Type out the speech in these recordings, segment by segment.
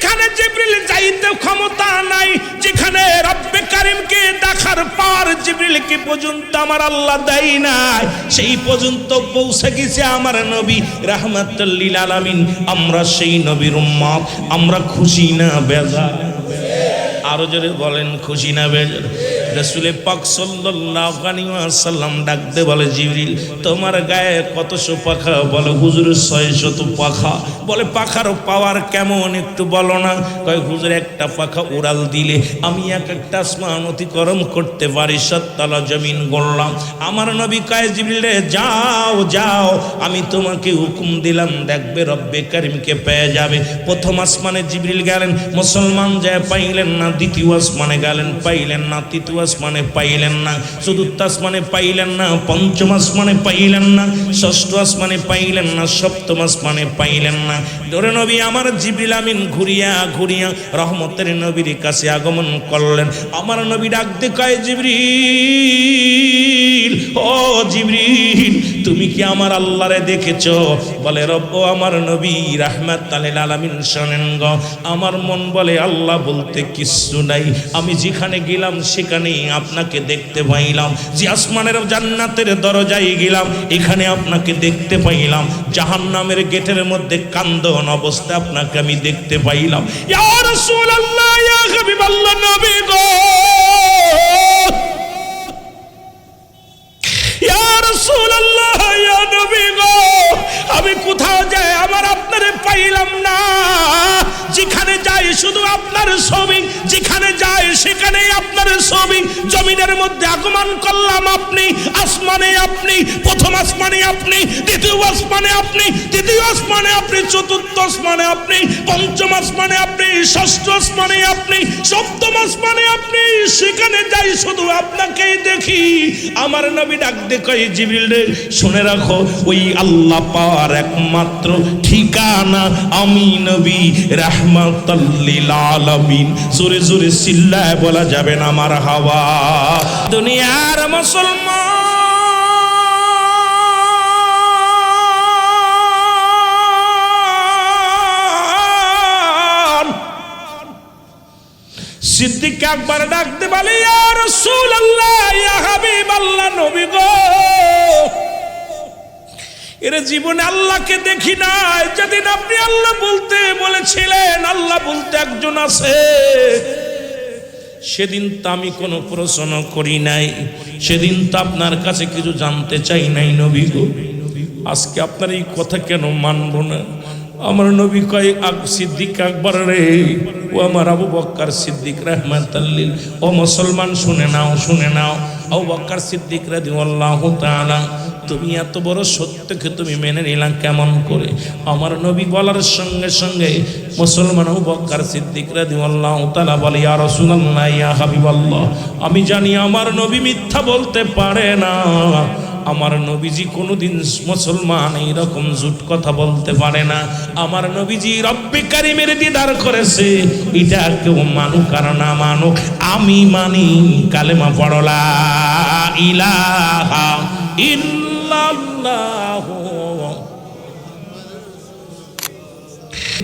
যেখানে জিবরিল যাইতে ক্ষমতা নাই, যেখানে রব্বে কারীমকে দেখার পর জিবরিলকে পর্যন্ত আমার আল্লাহ দেয় নাই, সেই পর্যন্ত পৌঁছে গেছে আমার নবী রাহমাতুল লিল আলামিন। আমরা সেই নবীর উম্মত, আমরা খুশি না বেজার? আরো জোরে বলেন, খুশি না বেজার? রাসূল পাক সাল্লাল্লাহু আলাইহি ওয়াসাল্লাম ডাকতে বলে, জিবরিল তোমার গায়ে কতশো পাখা? বলে হুজুর 600 পাখা। বলে পাখার পাওয়ার কেমন একটু বলো না? কয় হুজুর একটা পাখা উড়াল দিলে আমি একটা আসমান অতিক্রম করতে পারি, 7 তলা জমিন গড়লাম। আমার নবী কয় জিবরিল রে যাও যাও, আমি তোমাকে হুকুম দিলাম, দেখবে রব্বে কারীমকে পেয়ে যাবে। প্রথম আসমানে জিবরিল গেলেন, মুসলমান যায় পাইলেন না। দ্বিতীয় আসমানে গেলেন, পাইলেন না। তৃতীয় আসমানে পাইলেন না। চতুর্থ আসমানে পাইলেন না। পঞ্চম আসমানে পাইলেন না। ষষ্ঠ আসমানে পাইলেন না। সপ্তম আসমানে পাইলেন না। ধরে নবী আমার জিবরিল আমিন ঘুরিয়া ঘুরিয়া রহমতের নবীর কাছে আগমন করলেন। আমার নবী ডাকতে কয়, জিবরিল ও জিবরিল, তুমি কি আমার আল্লাহরে দেখেছো? বলে রব্ব আমার নবী রাহমাতুল লিল আলামিন শোনেন গো, আমার মন বলে আল্লাহ বলতে কিচ্ছু নাই। আমি যেখানে গেলাম সেখানেই আপনাকে দেখতে পাইলাম। যে আসমানের জান্নাতের দরজায় গেলাম, এখানে আপনাকে দেখতে পাইলাম। জাহান্নামের গেটের মধ্যে কান্দন অবস্থা আপনাকে আমি দেখতে পাইলাম। ইয়া রাসূলুল্লাহ, ইয়া হাবিবাল্লাহ, নবী গো, ইয়া রাসূলুল্লাহ, ইয়া নবী গো, আমি কোথাও যাই আমার আপনারে পাইলাম না। যেখানে যাই শুধু আপনার ছবি, যেখানে যাই সেখানেই আপনার ছবি। জমিনের মধ্যে আগমন করলাম আপনি, আসমানে আপনি, প্রথম আসমানে আপনি, দ্বিতীয় আসমানে আপনি, তৃতীয় আসমানে আপনি, চতুর্থ আসমানে আপনি, পঞ্চম আসমানে আপনি, ষষ্ঠ আসমানে আপনি, সপ্তম আসমানে আপনি। সেখানে যাই শুধু আপনাকেই দেখি। আমার নবী ডাক কয়, জিবরিল রে শুনে রাখো, ওই আল্লাহ পাওয়ার একমাত্র ঠিকানা আমি নবী রাহমাতুল লিল আলামিন। জোরে জোরে চিল্লায় বলা যাবে না মারহাবা। দুনিয়ার মুসলমান সিদ্দিক আকবর ডাকতে বলে, ইয়া রাসূলুল্লাহ, ইয়া হাবিবাল্লাহ, নবী গো, এর জীবনে আল্লাহকে দেখি নাই। যেদিন আপনি আল্লাহ বলতে বলেছিলেন, আল্লাহ বলতে একজন আছে, সেদিন তো আমি কোনো প্রশ্ন করি নাই, সেদিন তো আপনার কাছে কিছু জানতে চাই নাই নবী গো। আজকে আপনার এই কথা কেন মানব না? আমার নবী কয়, সিদ্দিক আকবর রে, ও আমার আবু বকর সিদ্দিক রাহমাতুল লিল, ও মুসলমান শুনে নাও, শুনে নাও। আবু বকর সিদ্দিক রাদিয়াল্লাহু তাআলা, তুমি এত বড় সত্যকে তুমি মেনে নিলাম কেমন করে? আমার নবী বলার সঙ্গে সঙ্গে মুসলমান আবু বকর সিদ্দিক রাদিয়াল্লাহু তাআলা বলে, ইয়া রাসূলুল্লাহ, ইয়া হাবিবাল্লাহ, আমি জানি আমার নবী মিথ্যা বলতে পারে না। আমার নবীজি কোনোদিন মুসলমান এইরকম জুট কথা বলতে পারে না। আমার নবীজি রব্বে কারীমের দিদার করেছে, এটা কেউ মানুক আর না মানুক, আমি মানি। কালেমা পড়ো, লা ইলাহা ইল্লাল্লাহ।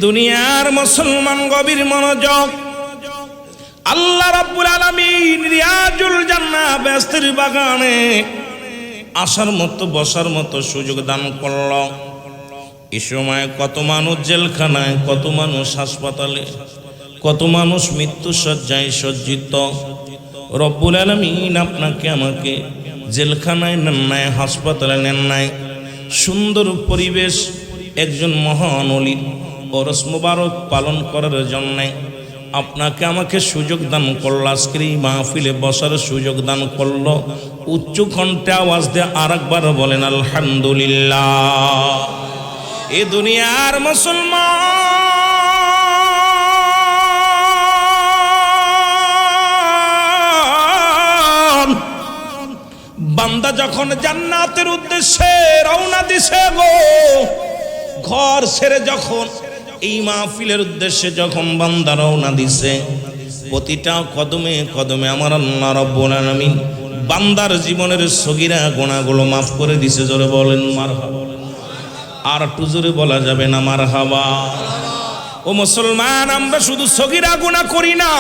দুনিয়ার মুসলমান গভীর মনোযোগ। আল্লাহ রাব্বুল আলামিন রিয়াজুল জান্নাহ বেহেশতের বাগানে আসার মতো বসার মতো সুযোগ দান করল। এই সময় কত মানুষ জেলখানায়, কত মানুষ হাসপাতালে, কত মানুষ মৃত্যু শয্যায় সজ্জিত। রব্বুল আলামিন আপনাকে আমাকে জেলখানায় নেন নাই, হাসপাতালে নেন নাই। সুন্দর পরিবেশ, একজন মহান ওলির ওরস মুবারক পালন করার জন্য আপনাকে আমাকে সুযোগ দান করল। আজকের এই মাহফিলে বসার সুযোগ দান করল। উচ্চ কণ্ঠে আওয়াজ দিয়ে আরেকবার বলেন আলহামদুলিল্লাহ। এ দুনিয়ার মুসলমান বান্দা যখন জান্নাতের উদ্দেশ্যে রওনা দিছে গো, ঘর ছেড়ে যখন এই মাহফিলের উদ্দেশ্যে যখন বান্দা রওনা দিছে, প্রতিটা কদমে কদমে আমার আল্লাহ রাব্বুল আলামিন বান্দার জীবনের সগীরা গুনাহগুলো মাফ করে দিছে। জোরে বলেন মারহাবা। আর একটু জোরে বলা যাবে না মারহাবা? ও মুসলমান, আমরা শুধু সগীরা গুনাহ করি না,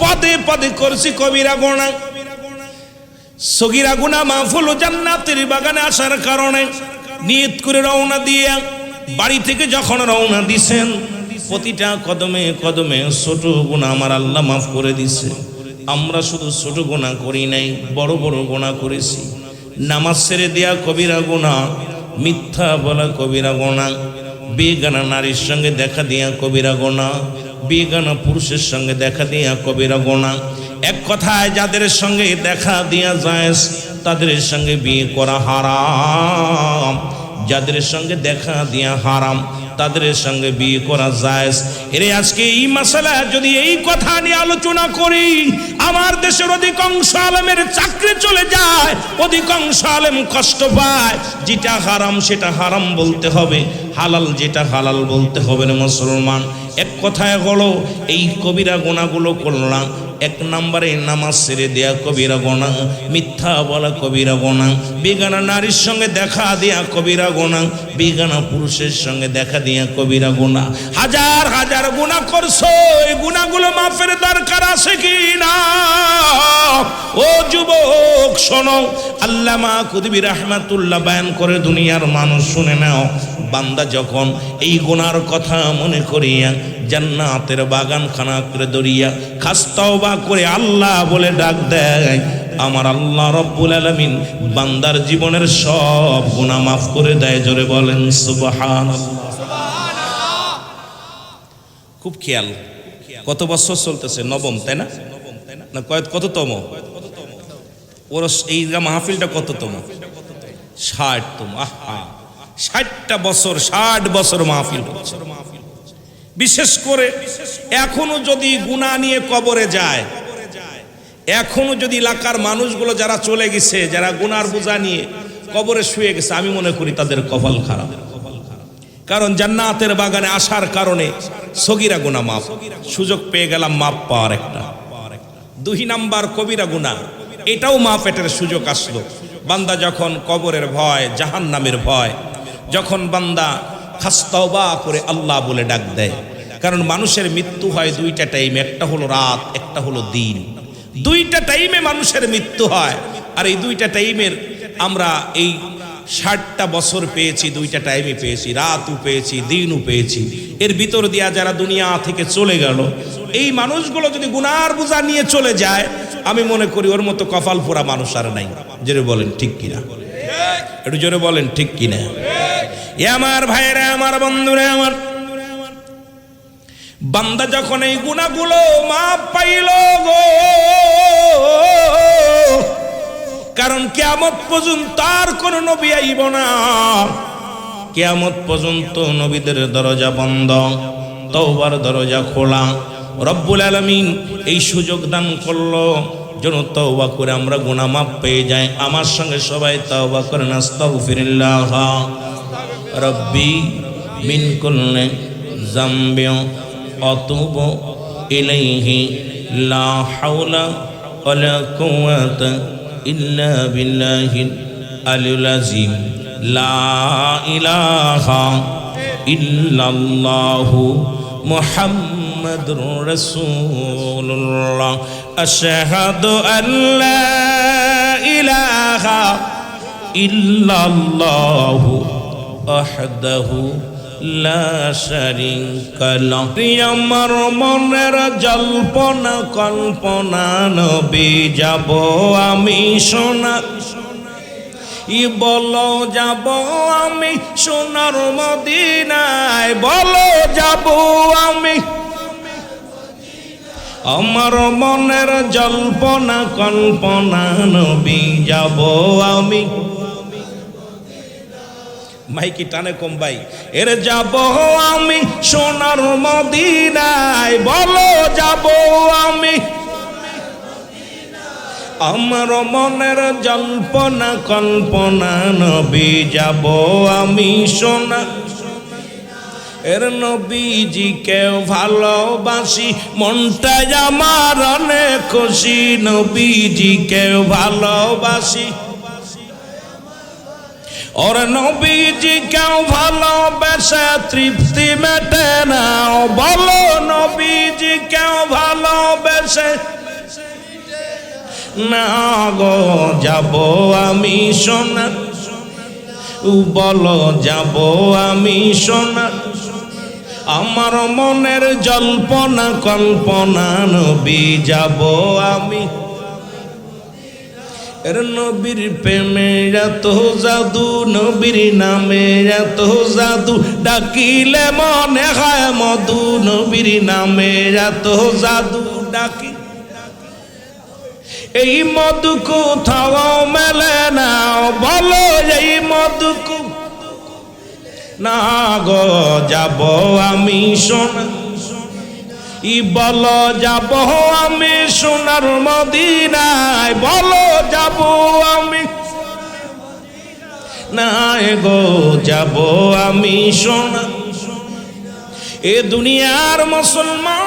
পদে পদে করছি কবিরা গুনাহ। সগীরা গুনাহ মাফ হলো জান্নাতের বাগানে আসার কারণে। নিয়ত করে রওনা দিয়ে বাড়ি থেকে যখন রওনা দিছেন, প্রতিটা কদমে কদমে ছোট গুনাহ আমার আল্লাহ মাফ করে দিছে। আমরা শুধু ছোট গুনাহ করি নাই, বড় বড় গুনাহ করেছি। নামাজ ছেড়ে দেয়া কবিরা গুনাহ, মিথ্যা বলা কবিরা গুনাহ, বেগানা নারীর সঙ্গে দেখা দিয়া কবিরা গুনাহ, বেগানা পুরুষের সঙ্গে দেখা দিয়া কবিরা গুনাহ। এক কথায় যাদের সঙ্গে দেখা দিয়া যায় তাদের সঙ্গে বিয়ে করা হারাম, যাদের সঙ্গে দেখা দিয়া হারাম তাদের সঙ্গে বিয়ে করা জায়েজ। এরে আজকে এই মাসালা যদি এই কথা নিয়ে আলোচনা করি, আমার দেশের অধিকাংশ আলেমের চাকরি চলে যায়, অধিকাংশ আলেম কষ্ট পায়। যেটা হারাম সেটা হারাম বলতে হবে, হালাল যেটা হালাল বলতে হবে না মুসলমান। এক কথায় হলো এই কবিরা গুনাহগুলো করলাম। এক নম্বরে নামাজ ছেড়ে দেয়া কবিরা গুনাহ, মিথ্যা বলা কবিরা গুনাহ, বেগানা নারীর সঙ্গে দেখা দেয়া কবিরা গুনাহ, বেগানা পুরুষের সঙ্গে দেখা দেয়া কবিরা গুনাহ। হাজার হাজার গুনাহ করছো, এই গুনাহগুলো মাফের দরকার আছে কি না? ও যুবক শোনো, আল্লামা কুতুবী রাহমাতুল্লাহ বয়ান করে, দুনিয়ার মানুষ শুনে নাও, বান্দা যখন এই গুনার কথা মনে করিয়া জান্নাতের বাগানখানা করে দরিয়া খাস তওবা করে আল্লাহ বলে ডাক দেয়, আমার আল্লাহ রব্বুল আলামিন বান্দার জীবনের সব গুনাহ মাফ করে দেয়। জোরে বলেন সুবহানাল্লাহ। খুব খেয়াল। কত বছর চলতেছে? নবম, তাই না? না কততম? ওর এই মাহফিলটা কততম? 60তম। আহা, 60টা বছর, 60 বছর মাহফিল হচ্ছে। বিশেষ করে এখনো যদি গুনাহ নিয়ে কবরে যায়, এখনো যদি এলাকার মানুষগুলো যারা চলে গেছে, যারা গুনার বোঝা নিয়ে কবরে শুয়ে গেছে, আমি মনে করি তাদের কপাল খারাপ। কারণ জান্নাতের বাগানে আসার কারণে সগীরা গুনাহ মাফ, সুযোগ পেয়ে গেলাম মাফ পাওয়ার একটা। 2 নাম্বার কবিরা গুনাহ, এটাও মাফ, এটার সুযোগ আসলো। বান্দা যখন কবরের ভয়, জাহান্নামের ভয়, যখন বান্দা খাস তওবা করে আল্লাহ বলে ডাক দেয়। কারণ মানুষের মৃত্যু হয় 2টা টাইমে, একটা হলো রাত, একটা হলো দিন। 2টা টাইমে মানুষের মৃত্যু হয়। আর এই 2টা টাইমের আমরা এই 60টা বছর পেয়েছি, 2টা টাইমে পেয়েছি, রাতও পেয়েছি, দিনও পেয়েছি। এর ভিতর দিয়া যারা দুনিয়া থেকে চলে গেল, এই মানুষগুলো যদি গুনার বোঝা নিয়ে চলে যায়, আমি মনে করি ওর মতো কপাল পোড়া মানুষ আর নাই। জোরে বলেন ঠিক কিনা? একটু জোরে বলেন ঠিক কিনা? এ আমার ভাইরা, আমার বন্ধুরা, আমার বান্দা যখন এই গুনাহগুলো মাপ পাইল গো, কারণ কিয়ামত পর্যন্ত আর কোন নবী আইব না। কিয়ামত পর্যন্ত নবীদের দরজা বন্ধ, তওবার দরজা খোলা। রব্বুল আলামিন এই সুযোগ দান করলো যেন তওবা করে আমরা গুনাহ মাপ পেয়ে যাই। আমার সঙ্গে সবাই তওবা করেন, আস্তাগফিরুল্লাহ রব্বি মিন কুল্লি যামবি আতুবু ইলাইহি লা হাওলা ওয়ালা কুওয়াতা ইল্লা বিল্লাহিল আলিয়্যিল আযীম। লা ইলাহা ইল্লাল্লাহু মুহাম্মাদুর রাসূলুল্লাহ। আশহাদু আল্লা ইলাহা ইল্লাল্লাহু ওয়াহদাহু লা শারীকা লাহু। আমার মনের জল্পনা কল্পনা নবী যাব আমি সোনা, বলো যাব আমি সোনার মদিনায়, বলো যাব আমি। আমার মনের জল্পনা কল্পনা নবী যাব আমি। মাইকি টানে কম ভাই। এর যাব আমি সোনার মদিনায়, বলো যাব আমি। আমার মনের জল্পনা কল্পনা নবী যাব আমি সোনা। এর নবীজিকে ভালোবাসি, মনটা আমার অনেক খুশি। নবীজিকে ভালোবাসি, ওর নবীজি কেউ ভালোবেসে তৃপ্তি মেটে না, বলো নবীজি কেউ ভালোবেসে না গো, যাব আমি সোনা, বলো যাব আমি সোনা, আমার মনের জল্পনা কল্পনা নবী যাব আমি। এর নবীর প্রেমে এত জাদু, নবীর নামে এত জাদু, ডাকিলে মনে হয় মধু, নবীর নামে এত জাদু ডাকি, এই মধু কোথাও মেলে না, বলো এই মধু না গো, যাব আমি সোনা, ই বলো যাব আমি সোনার মদিনায়, বলো যাব আমি নাই গো, যাব আমি সোনা। এ দুনিয়ার মুসলমান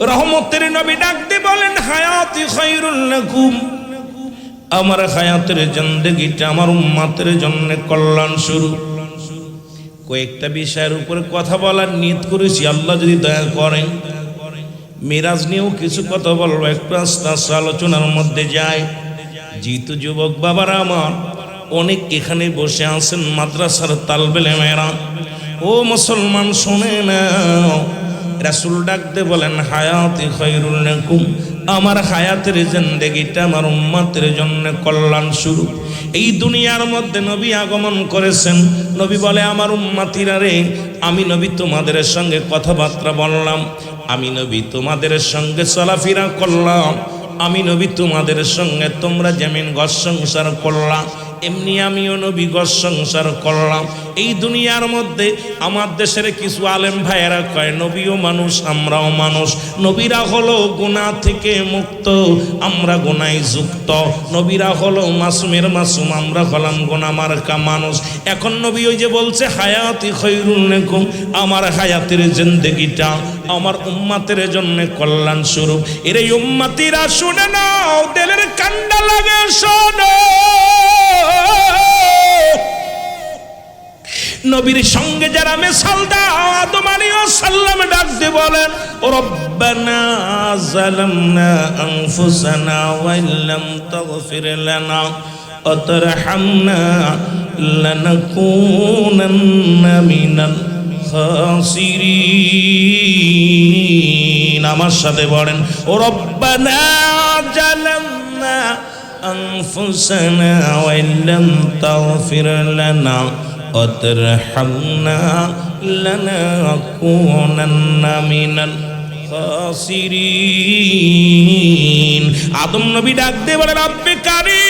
রহমতের নবী ডাকতে বলেন, হায়াতি খায়রুল লাকুম, আমার হায়াতের জিন্দেগিটা আমার উম্মতের জন্য কল্যাণ শুরু। কয়েকটা বিষয়ের উপরে কথা বলার নিয়ত করেছি, আল্লাহ যদি দয়া করেন মিরাজ নিয়েও কিছু কথা বলবো, একটু আস্তে আস্তে আলোচনার মধ্যে যায়। যেহেতু যুবক বাবারা আমার অনেক এখানে বসে আছেন, মাদ্রাসার তালবে ইলমেরা, ও মুসলমান শোনে না, রাসূল ডাকতে বলেন, হায়াতি খায়রুল লাকুম, আমার হায়াতের জিন্দেগিটা আমার উম্মতের জন্য কল্যাণ শুরু। এই দুনিয়ার মধ্যে নবী আগমন করেছেন, নবী বলে, আমার উম্মতিরা রে, আমি নবী তোমাদের সঙ্গে কথাবার্তা বললাম, আমি নবী তোমাদের সঙ্গে চলাফেরা করলাম, আমি নবী তোমাদের সঙ্গে তোমরা যেমন ঘর সংসার করলাম এমনি আমিও নবী ঘর সংসার করলাম। এই দুনিয়ার মধ্যে আমার দেশের কিছু আলেম ভাইয়েরা কয় নবীও মানুষ আমরাও মানুষ, নবীরা হলো গুনাহ থেকে মুক্ত, আমরা গুনায় যুক্ত, নবীরা হলো মাসুমের মাসুম, আমরা হলাম গুনাহ মার্কা মানুষ। এখন নবী ওই যে বলছে হায়াতি খায়রুল লাকুম, আমার হায়াতের জিন্দেগিটা আমার উম্মতের জন্য কল্যাণ স্বরূপ। এর এই উম্মতিরা শুনে নাও, দিলের কান্ডা লাগে শোনো, নবীর সঙ্গে যারা মিসাল দাও, আদম আলাইহিস সালাম ডাকতে বলেন, রব্বানা যালামনা আনফুসানা ওয়া ইল্লাম তাগফির লানা ওয়া তারহামনা লানাকুনান্না মিনাল খাসিরিন। আমার সাথে বলেন, রব্বানা যালামনা আনফুসানা ওয়া ইল্লাম তাগফির লানা وترحمنا لنكونن من الخاسرين। আদম নবী ডাক দিয়ে বলে, রব্বে কারীম,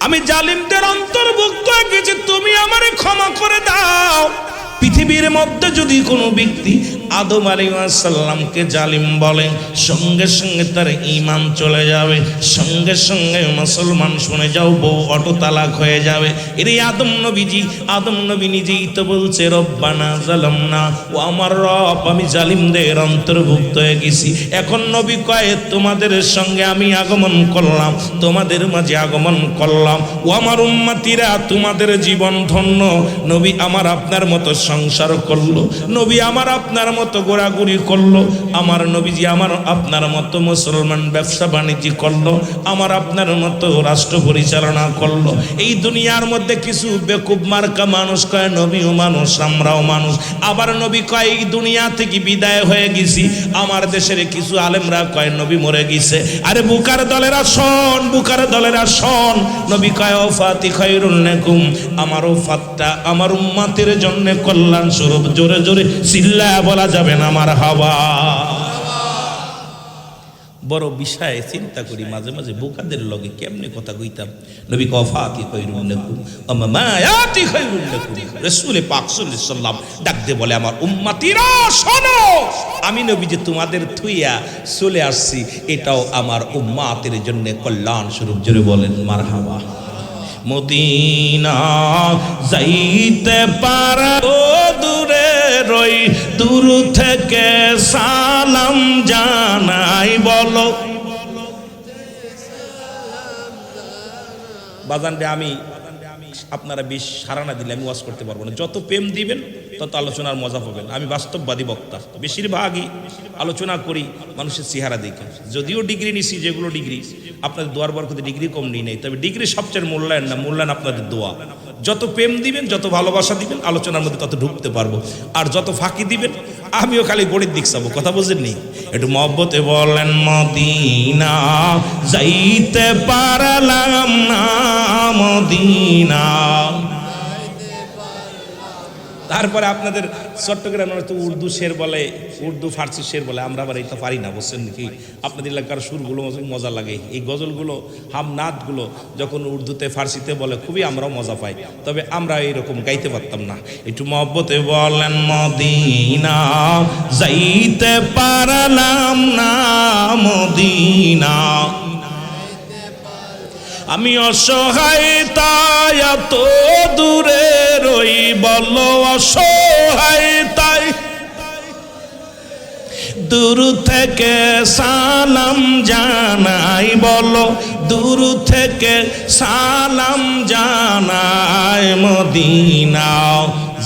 আমি জালিমদের অন্তর্ভুক্ত হয়ে গেছি, তুমি আমারে ক্ষমা করে দাও। পৃথিবীর মধ্যে যদি কোনো ব্যক্তি আদম আলাইহিস সালামকে জালিম বলে, সঙ্গে সঙ্গে তার ঈমান চলে যাবে, সঙ্গে সঙ্গে মুসলমান শুনে যাও বউ অটো তালাক হয়ে যাবে। এর আদম নবীজি, আদম নবী নিজেই তো বলছে, রব্বানা যালামনা, ও আমার রব আমি জালিমদের অন্তর্ভুক্ত হয়ে গেছি। এখন নবী কয়, তোমাদের সঙ্গে আমি আগমন করলাম, তোমাদের মাঝে আগমন করলাম, ও আমার উম্মতিরা তোমাদের জীবন ধন্য। নবী আমার আপনার মতো সংসার করলো, নবী আমার আপনার মতো ঘোরাঘুরি করলো, আমার নবীজি আমার আপনার মতো মুসলমান ব্যবসা বাণিজ্য করলো, আমার আপনার মতো রাষ্ট্র পরিচালনা করলো। এই দুনিয়ার মধ্যে কিছু বেকুব মার্কা মানুষ কয় নবীও মানুষ আমরাও মানুষ, আবার নবী কয় এই দুনিয়া থেকে বিদায় হয়ে গেছি। আমার দেশের কিছু আলেমরা কয় নবী মরে গেছে। আরে বুকার দলেরা শোন, বুকার দলেরা শোন, নবী কয় ওফাতি খায়রুল লাকুম, আমার ওফাতটা আমার উম্মতের জন্য কল্যাণ স্বরূপ। জোরে জোরে চিল্লায়া বলা যাবে না মারহাবা। বড় বিষয়ে চিন্তা করি মাঝে মাঝে, বোকাদের লগে কেমনে কথা কইতাম। নবী কফাতি খায়রুল লাকুম আমা মায়াতি খায়রুল লাকুম। রাসূল পাক সাল্লাল্লাহু আলাইহি সাল্লাম ডাক দিয়ে বলে, আমার উম্মতিরা শোনো, আমি নবী যে তোমাদের থুইয়া চলে আসছি, এটাও আমার উম্মতের জন্য কল্যাণ স্বরূপ। জোরে বলেন মারহাবা। মদিনা যাইতে পারা ও দূরে রই দূর থেকে সালাম জানাই বলো বাজানরে আমি আপনারা বেশ সারানা দিলে আমি ওয়াজ করতে পারবো না যত প্রেম দিবেন তত আলোচনার মজা পাবেন আমি বাস্তববাদী বক্তা বেশিরভাগই আলোচনা করি মানুষের চেহারা দেখে যদিও ডিগ্রি নিছি যেগুলো ডিগ্রি আপনাদের দোয়ার বরকতে ডিগ্রি কম নিই নেই তবে ডিগ্রি সবচেয়ে মূল্যায়ন না মূল্যায়ন আপনাদের দোয়া যত প্রেম দিবেন যত ভালোবাসা দিবেন আলোচনার মধ্যে তত ঢুকতে পারবো আর যত ফাঁকি দিবেন আমিও খালি গড়ির দিক যাবো কথা বুঝেননি একটু মহব্বতে বলেন মদিনা যাইতে পারলাম না মদিনা তারপরে আপনাদের চট্টগ্রামের তো উর্দু শের বলে উর্দু ফার্সি শের বলে আমরা আবার এটা পারি না বুঝছেন নাকি আপনাদের এলাকার সুরগুলো মজা লাগে এই গজলগুলো হামনাদগুলো যখন উর্দুতে ফার্সিতে বলে খুবই আমরাও মজা পাই তবে আমরা এইরকম গাইতে পারতাম না একটু মহব্বতে বলেন মদিনা যাইতে পারলাম না মদিনা আমি অসহায় তাই এত দূরে রই বলো অসহায় তাই দূর থেকে সালাম জানাই বলো দূর থেকে সালাম জানাই মদিনা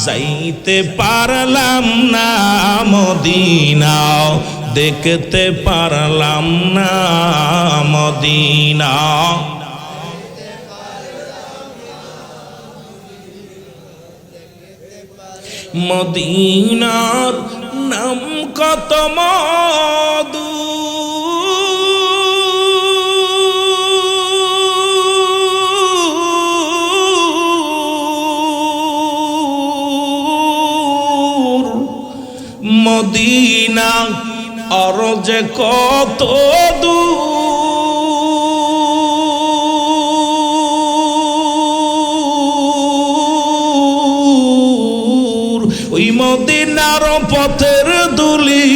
যাইতে পারলাম না মদিনা দেখতে পারলাম না মদিনা মদিনার নাম কত মধু মদিনা আর যে কত দূর ওই মদিনার পথের দুলি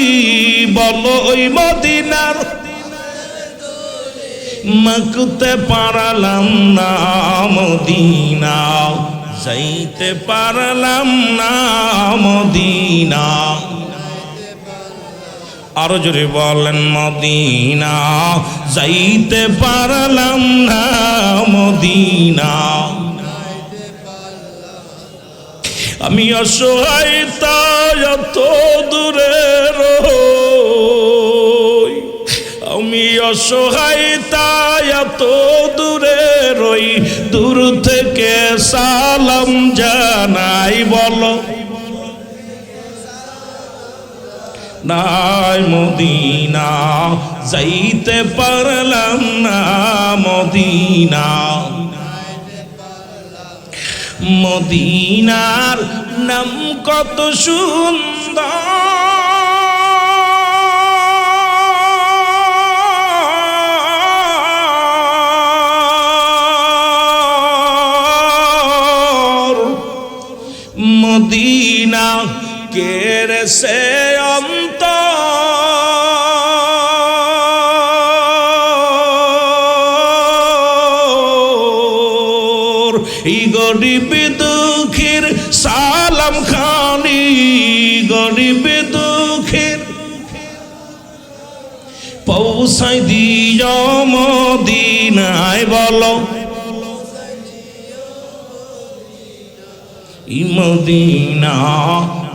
বলো ওই মদিনার মাখতে পারলাম না মদিনা যাইতে পারলাম না মদিনা আরো জোরে বলেন মদিনা যাইতে পারলাম না মদিনা আমি অসহায় তাই এত দূরে রই আমি অসহায় তাই এত দূরে রই দূর থেকে সালাম জানাই বলো নাই মদিনা যাইতে পারলাম না মদিনা মদিনার নাম কত সুন্দর মদিনা কেরে সে অন্তর এই গরিব দুঃখের সালাম খানি গরিব দুঃখের পৌঁছাই দিও মদিনায় বলো মদিনা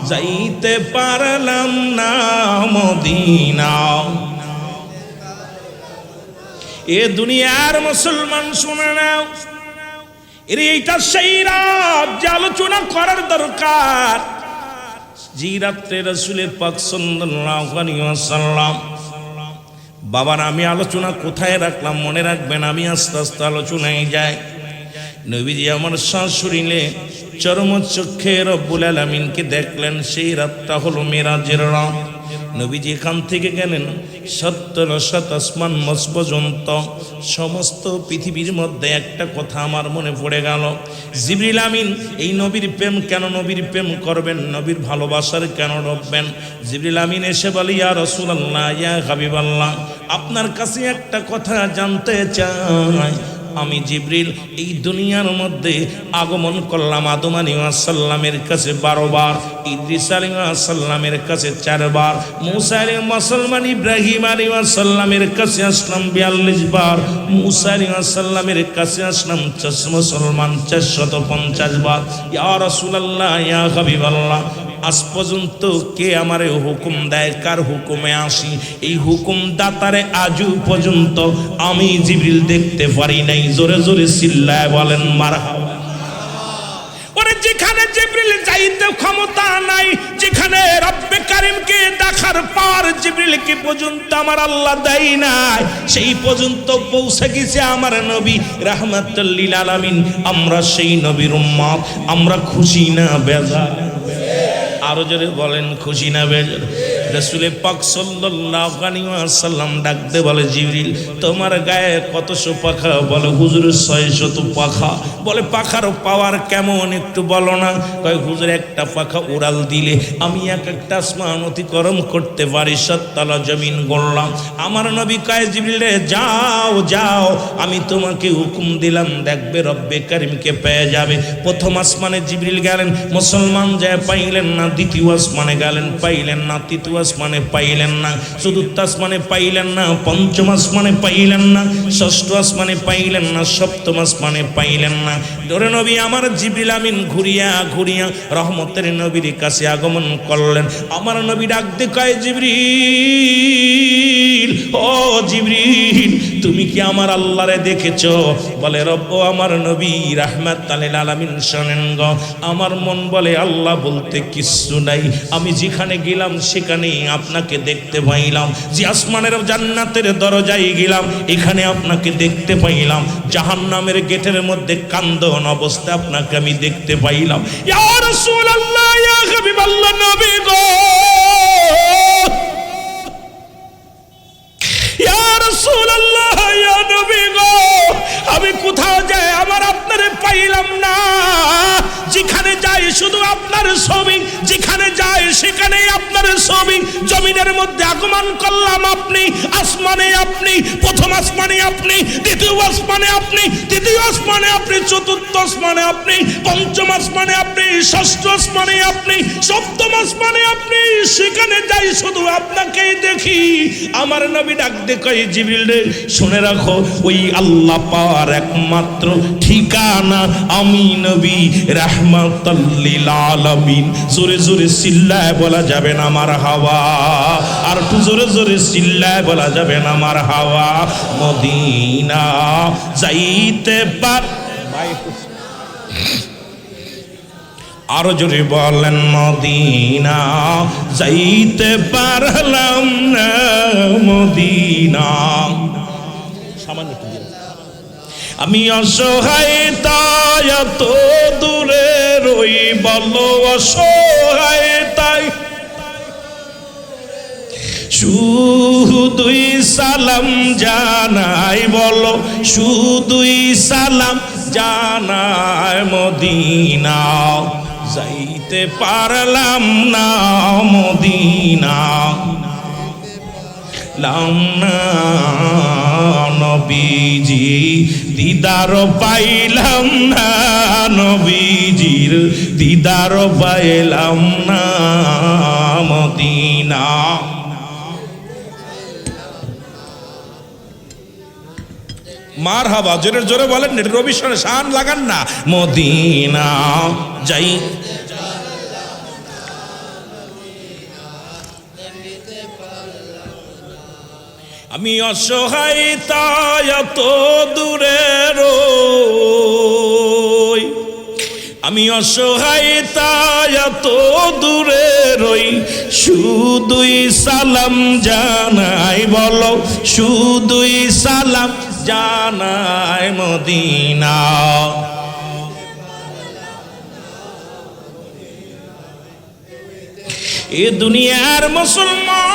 যাইতে পারলাম না মদিনা এ দুনিয়ার মুসলমান শুনে নাও এইটা সেই রাত যে আলোচনা করার দরকার যে রাত্রে রাসূল পাক সাল্লাল্লাহু আলাইহি ওয়াসাল্লাম বাবার আমি আলোচনা কোথায় রাখলাম মনে রাখবেন আমি আস্তে আস্তে আলোচনায় যাই নবীজি আমার শাশুড়িলে চরম চক্ষে রব্বুল আলামিনকে দেখলেন সেই রাতটা হলো মেরাজের রাত নবীজি এখান থেকে গেলেন ৭০ আসমান মস পর্যন্ত সমস্ত পৃথিবীর মধ্যে একটা কথা আমার মনে পড়ে গেল জিবরিল আমিন এই নবীর প্রেম কেন নবীর প্রেম করবেন নবীর ভালোবাসার কেন রবেন জিবরিল আমিন এসে বলে ইয়া রাসূলুল্লাহ ইয়া হাবিবাল্লাহ আপনার কাছে একটা কথা জানতে চাই আমি জিবরিল এই দুনিয়ার মধ্যে আগমন করলাম আদম আলাইহিস সালামের কাছে 12 বার, ইদ্রিস আলাইহিস সালামের কাছে 4 বার, মূসা আলাইহিস সালাম ইব্রাহিম আলাইহিস সালামের কাছে আসলাম 42 বার, মূসা আলাইহিস সালামের কাছে আসলাম মুসলমান 450 বার। ইয়া রাসূলুল্লাহ, ইয়া হাবিবাল্লাহ, আজ পর্যন্ত কে আমারে হুকুম দেয়, কার হুকুমে আসি? এই হুকুম দাতারে আজও পর্যন্ত আমি জিবরিল দেখতে পারি নাই। জোরে জোরে চিল্লায় বলেন মারহাবা। ওরে যেখানে জিবরিল যাইতে ক্ষমতা নাই, যেখানে রব্বে কারিমকে দেখার পাওয়ার জিবরিলকে পর্যন্ত আমার আল্লাহ দেয় নাই, সেই পর্যন্ত পৌঁছে গেছে আমার নবী রাহমাতুল লিল আলামিন। আমরা সেই নবীর উম্মত, আমরা খুশি না বেজার? আরো জোরে বলেন খুশি না বেজার? রাসূল পাক সাল্লাল্লাহু আলাইহি ওয়াসাল্লাম ডাকতে বলে, জিবরিল তোমার গায়ে কতশো পাখা? বলে হুজুর 600 পাখা। বলে পাখার পাওয়ার কেমন একটু বলো না? কয় হুজুর একটা পাখা উড়াল দিলে আমি একটা আসমান অতিক্রম করতে পারি, 7 তলা জমিন গড়লাম। আমার নবী কয়, জিবরিল রে যাও যাও, আমি তোমাকে হুকুম দিলাম, দেখবে রব্বে কারিমকে পেয়ে যাবে। প্রথম আসমানে জিবরিল গেলেন, মুসলমান যায় পাইলেন না। দ্বিতীয় আসমানে গেলেন, পাইলেন না। তৃতীয় আসমানে পাইলেন না। চতুর্থ আসমানে পাইলেন না। পঞ্চম আসমানে পাইলেন না। ষষ্ঠ আসমানে পাইলেন না। সপ্তম আসমানে পাইলেন না। ধরে নবী আমার জিবরিল আমিন ঘুরিয়া ঘুরিয়া রহমতের নবীর কাছে আগমন করলেন। আমার নবী ডাকতে কয়, জিবরিল, ও জিবরিল, তুমি কি আমার আল্লাহরে দেখেছো? বলে রব্ব আমার নবী রাহমাতুল লিল আলামিন শোনেন গো, আমার মন বলে আল্লাহ বলতে কিচ্ছু নাই। আমি যেখানে গেলাম সেখানে আপনাকে দেখতে পাইলাম। যে আসমানের জান্নাতের দরজায় গেলাম, এখানে আপনাকে দেখতে পাইলাম। জাহান্নামের গেটের মধ্যে কান্দন অবস্থা আপনাকে আমি দেখতে পাইলাম। ইয়া রাসূলুল্লাহ, ইয়া হাবিবাল্লাহ, নবী গো, ইয়া রাসূলুল্লাহ, ইয়া নবী গো, আমি কোথাও যাই আমার আপনারে পাইলাম না। যেখানে যাই শুধু আপনার ছবি, যেখানে যাই সেখানে আপনার ছবি। জমিনের মধ্যে আগমন করলাম আপনি, আসমানে আপনি, প্রথম আসমানে আপনি, দ্বিতীয় আসমানে আপনি, তৃতীয় আসমানে আপনি, চতুর্থ আসমানে আপনি, পঞ্চম আসমানে আপনি, ষষ্ঠ আসমানে আপনি, সপ্তম আসমানে আপনি। সেখানে যাই শুধু আপনাকেই দেখি। আমার নবী ডাক কয়, জিবরিল রে শুনে রাখো, ওই আল্লাহ পাওয়ার একমাত্র ঠিকানা আমি নবী রাহমাতুল লিল আলামিন। জোরে জোরে চিল্লায় বলা যাবে না মারহাবা? আর একটু জোরে জোরে চিল্লায় বলা যাবে না মারহাবা? মদিনা যাইতে পার, আরো জোরে বলেন, মদিনা যাইতে পারলাম না, মদিনা। সামান্য আমি অসহায় তাই এত দূরে রই, বলো অসহায় তাই শুধুই সালাম জানাই, বলো শুধুই সালাম জানাই। মদিনা যাইতে পারলাম না, মদিনা লাম না নবীজি দিদার পাইলাম না, নবীজির দিদার পাইলাম না, মদিনা। মারহাবা, জোরে জোরে বলেন, রবি শান লাগান না। মদিনা যাই, আমি অসহায় তাই এত দূরে রই, আমি অসহায় তাই এত দূরে রই, শুধুই সালাম জানাই, বলো শুধুই সালাম জানাই। মদিনা এ দুনিয়ার মুসলমান।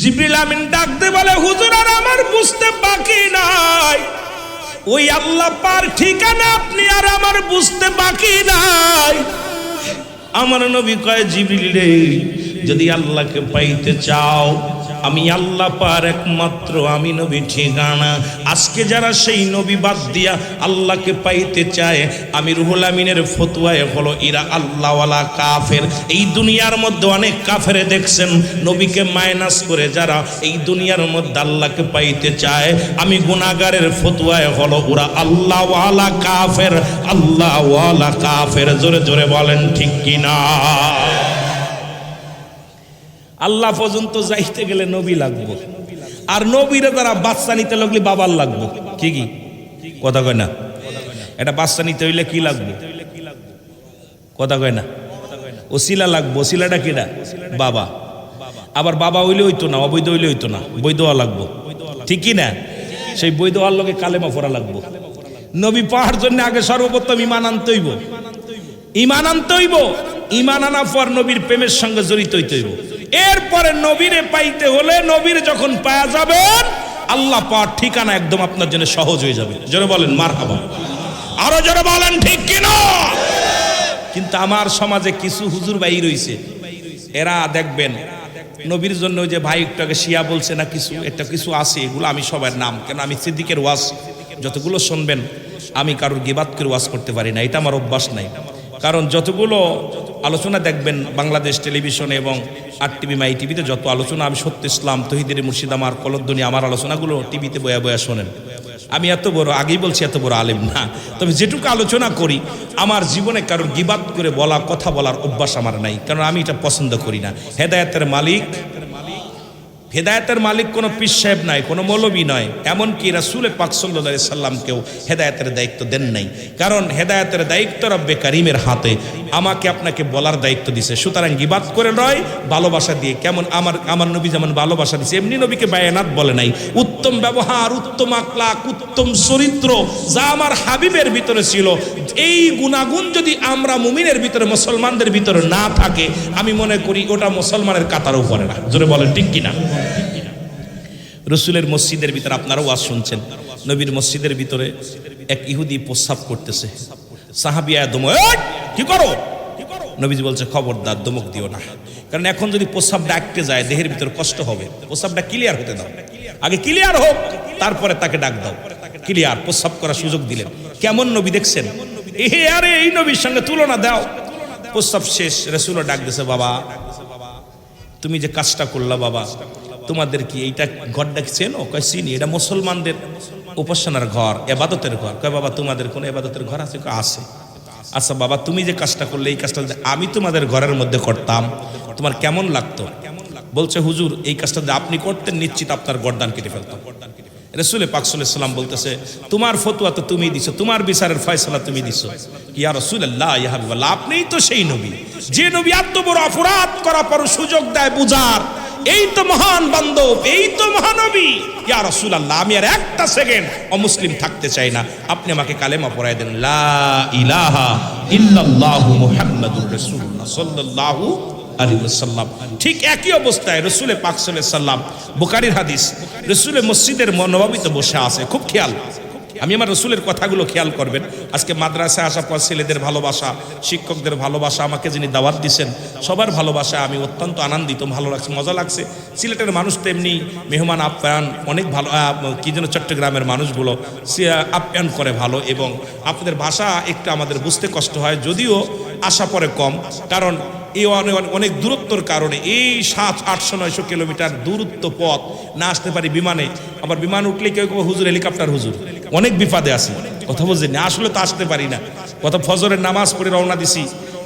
জিবরিল আমিন ডাকতে বলে, হুজুর আর আমার বুঝতে বাকি নাই, ওই আল্লাহ পার ঠিকানা আপনি আর আমার বুঝতে বাকি নাই। আমার নবী কয় জিবরিল রে, যদি আল্লাহকে পাইতে চাও, আমি আল্লাহ পার একমাত্র আমি নবী ঠিকানা। আজকে যারা সেই নবী বাদ দিয়া আল্লাহকে পাইতে চায়, আমি রুহুল আমিনের ফতোয়ায় হলো এরা আল্লাহওয়ালা কাফের। এই দুনিয়ার মধ্যে অনেক কাফের দেখছেন, নবীকে মাইনাস করে যারা এই দুনিয়ার মধ্যে আল্লাহকে পাইতে চায়, আমি গুনাহগারের ফতোয়ায় হলো ওরা আল্লাহওয়ালা কাফের, আল্লাহওয়ালা কাফের। জোরে জোরে বলেন ঠিক কিনা? আল্লাহ পর্যন্ত যাইতে গেলে নবী লাগবে, আর নবীরা তারা বাচ্চা নিতে লাগলে বাবার লাগবে। কি কি কথা কয় না? এটা বাচ্চা নিতে হইলে কি লাগবে? কথা কয় না? ওসিলা লাগবে। ওসিলাটা কিনা? বাবা। আবার বাবা হইলে হইতো না, অবৈধ হইলে হইতো না, বৈধ হওয়া লাগবে। ঠিক কি না? সেই বৈধ হওয়ার লোকে কালেমা পড়া লাগবে। নবী পাওয়ার জন্য আগে সর্বপ্রথম ইমান আনতে হইব। ইমান আনতে হইব। ইমান আনার পর নবীর প্রেমের সঙ্গে জড়িত হইতে হইব। এরপরে নবীরে পাইতে হলে, নবীর যখন পাওয়া যাবেন, আল্লাহ পাওয়ার ঠিকানা একদম আপনার জন্য সহজ হয়ে যাবে। জোরে বলেন মারহাবা। আরো জোরে বলেন ঠিক কিনা? কিন্তু আমার সমাজে কিছু হুজুর ভাই রইছে, এরা দেখবেন নবীর জন্য যে ভাই একটু আগে শিয়া বলছে না, কিছু একটা কিছু আছে, এগুলো আমি সবার নাম, কেন আমি সিদ্দিকের ওয়াজ যতগুলো শুনবেন, আমি কারোর গিবাত করে ওয়াজ করতে পারি না, এটা আমার অভ্যাস নাই। কারণ যতগুলো আলোচনা দেখবেন বাংলাদেশ টেলিভিশনে এবং আর টিভি মাই টিভিতে, যত আলোচনা, আমি সত্য ইসলাম, তহিদের মুর্শিদ, আমার কলধ্বনি, আমার আলোচনাগুলো টিভিতে বয়া বয়া শোনেন। আমি এত বড়, আগেই বলছি, এত বড় আলেম না, তবে যেটুকু আলোচনা করি, আমার জীবনে কারোর গিবাত করে বলা, কথা বলার অভ্যাস আমার নাই, কারণ আমি এটা পছন্দ করি না। হেদায়েতের মালিক, হেদায়েতের মালিক কোনো পীর সাহেব নাই, কোনো মৌলবী নয়, এমনকি রাসূল পাক সাল্লাল্লাহু আলাইহি সাল্লামকেও হেদায়েতের দায়িত্ব দেন নাই, কারণ হেদায়েতের দায়িত্ব রব্বে কারিমের হাতে। আমাকে আপনাকে বলার দায়িত্ব দিছে। সুতরাং গিবাত করে নয়, ভালোবাসা দিয়ে। কেমন আমার নবী যেমন ভালোবাসা দিছে, এমনি নবীকে বায়ানাত বলে নাই। উত্তম ব্যবহার, উত্তম আখলাক, উত্তম চরিত্র যা আমার হাবিবের ভিতরে ছিল, এই গুণাগুণ যদি আমরা মুমিনের ভিতরে, মুসলমানদের ভিতরে না থাকে, আমি মনে করি ওটা মুসলমানের কাতারও পড়ে না। জোরে বলেন ঠিক কিনা? রসুলের মসজিদের ভিতরে আপনারাও ওয়াজ শুনছেন, নবীর মসজিদের ভিতরে এক ইহুদি প্রস্রাব করতেছে। সাহাবিয়া দমক, কি করো? নবীজি বলছে খবরদার, দমক দিও না, কারণ এখন যদি প্রস্রাব ডাকতে যায় দেহের ভিতরে কষ্ট হবে। প্রস্রাবটা ক্লিয়ার হতে দাও, আগে ক্লিয়ার হোক, তারপরে তাকে ডাক দাও। ক্লিয়ার প্রস্রাব করার সুযোগ দিলেন। কেমন নবী দেখছেন? আরে এই নবীর সঙ্গে তুলনা দাও। প্রস্রাব শেষ, রাসূল ডাক দিয়েছে, বাবা তুমি যে কাজটা করলা, বাবা তোমাদের কি এইটা ঘরটা চেনো? কয় চিনি, এটা মুসলমানদের উপাসনার ঘর, ইবাদতের ঘর। কয় বাবা তোমাদের কোনো ইবাদতের ঘর আছে? কয় আছে। আচ্ছা বাবা, তুমি যে কাজটা করলে, এই কাজটা যদি আমি তোমাদের ঘরের মধ্যে করতাম, তোমার কেমন লাগতো? বলছে হুজুর, এই কাজটা যদি আপনি করতেন, নিশ্চিত আপনার গর্দান কেটে ফেলতাম। রাসূল পাক সাল্লাল্লাহু আলাইহি সাল্লাম বলতেছে, তোমার ফতোয়া তো তুমি দিছো, তোমার বিচারের ফয়সালা তুমি দিছো। ইয়া রাসূলুল্লাহ, ইয়া হাবিবাল্লাহ, আপনিই তো সেই নবী, যে নবী এত বড় অপরাধ করার পর সুযোগ দেয় বুঝার। এই তো মহান বান্ধব, এই তো মহানবী। ইয়া রাসূলুল্লাহ, আমি আর একটা সেকেন্ড অমুসলিম থাকতে চাই না, আপনি আমাকে কালেমা পড়ায় দেন, লা ইলাহা ইল্লাল্লাহু মুহাম্মাদুর রাসূলুল্লাহ সাল্লাল্লাহু আলাইহি ওয়াসাল্লাম। ঠিক একই অবস্থায় রাসূল পাক সাল্লাল্লাহু আলাইহি ওয়াসাল্লাম, বুখারীর হাদিস, রাসূল মসজিদের নববীতে বসে আছে। খুব খেয়াল, আমি আমার রাসূলের কথাগুলো খেয়াল করবেন। আজকে মাদ্রাসায় আসার পর ছেলেদের ভালোবাসা, শিক্ষকদের ভালোবাসা, আমাকে যিনি দাওয়াত দিয়েছেন সবার ভালোবাসা, আমি অত্যন্ত আনন্দিত, ভালো লাগছে, মজা লাগছে। সিলেটের মানুষ তো এমনি মেহমান আপ্যায়ন অনেক ভালো, কি যেন চট্টগ্রামের মানুষগুলো আপ্যায়ন করে ভালো, এবং আপনাদের ভাষা একটু আমাদের বুঝতে কষ্ট হয়, যদিও আসা পরে কম, কারণ এই অনেক দূরত্বর কারণে এই 700-800-900 কিলোমিটার দূরত্ব পথ না আসতে পারি বিমানে। আবার বিমান উঠলে কেউ কেউ হুজুর হেলিকপ্টার হুজুর, অনেক বিপদে আছি, কথা বলছেন না, আসলে তো আসতে পারি না। কত ফজরের নামাজ পড়ে রওনা দিছি,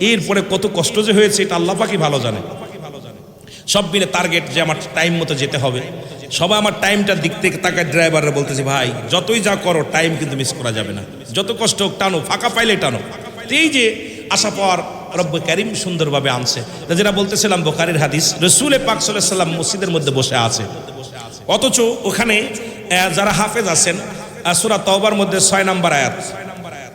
এরপরে কত কষ্ট যে হয়েছে এটা আল্লাহ পাকই ভালো জানে। সব মিলে টার্গেট যে আমার টাইম মতো যেতে হবে, সবাই আমার টাইমটার দিক থেকে তাকায়। ড্রাইভাররা বলতেছে, ভাই যতই যা করো টাইম কিন্তু মিস করা যাবে না, যত কষ্ট হোক টানো, ফাঁকা পাইলে টানো। এই যে আশা পাওয়ার রব্বে কারিম সুন্দরভাবে আনছে। যেটা বলতেছিলাম বুখারীর হাদিস, রাসূল পাক সাল্লাল্লাহু আলাইহি ওয়াসাল্লাম মসজিদের মধ্যে বসে আছে, অথচ ওখানে যারা হাফেজ আছেন, সূরা তাওবার মধ্যে 6 নম্বর আয়াত,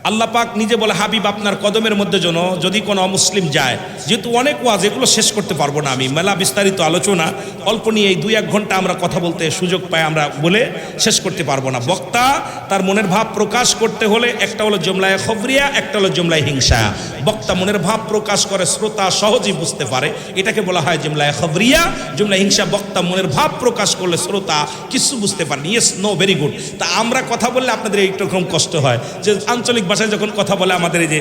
আল্লাহ পাক নিজে বলে হাবিব আপনার কদমের মধ্যে যেন যদি কোনো অমুসলিম যায়, যেহেতু অনেক ওয়াজ এগুলো শেষ করতে পারবো না আমি, মেলা বিস্তারিত আলোচনা অল্প নিয়ে এই 2-1 ঘন্টা আমরা কথা বলতে সুযোগ পাই, আমরা বলে শেষ করতে পারবো না। বক্তা তার মনের ভাব প্রকাশ করতে হলে একটা হলো জুমলায়ে খবরিয়া, একটা হলো জুমলায়ে হিংসা। বক্তা মনের ভাব প্রকাশ করে, শ্রোতা সহজেই বুঝতে পারে, এটাকে বলা হয় জুমলায়ে খবরিয়া। জুমলায়ে হিংসা বক্তা মনের ভাব প্রকাশ করলে শ্রোতা কিছু বুঝতে পারে। Yes, no, very good. তা আমরা কথা বললে আপনাদের এইরকম কষ্ট হয় যে আঞ্চলিক ভাষায় যখন কথা বলে আমাদের এই যে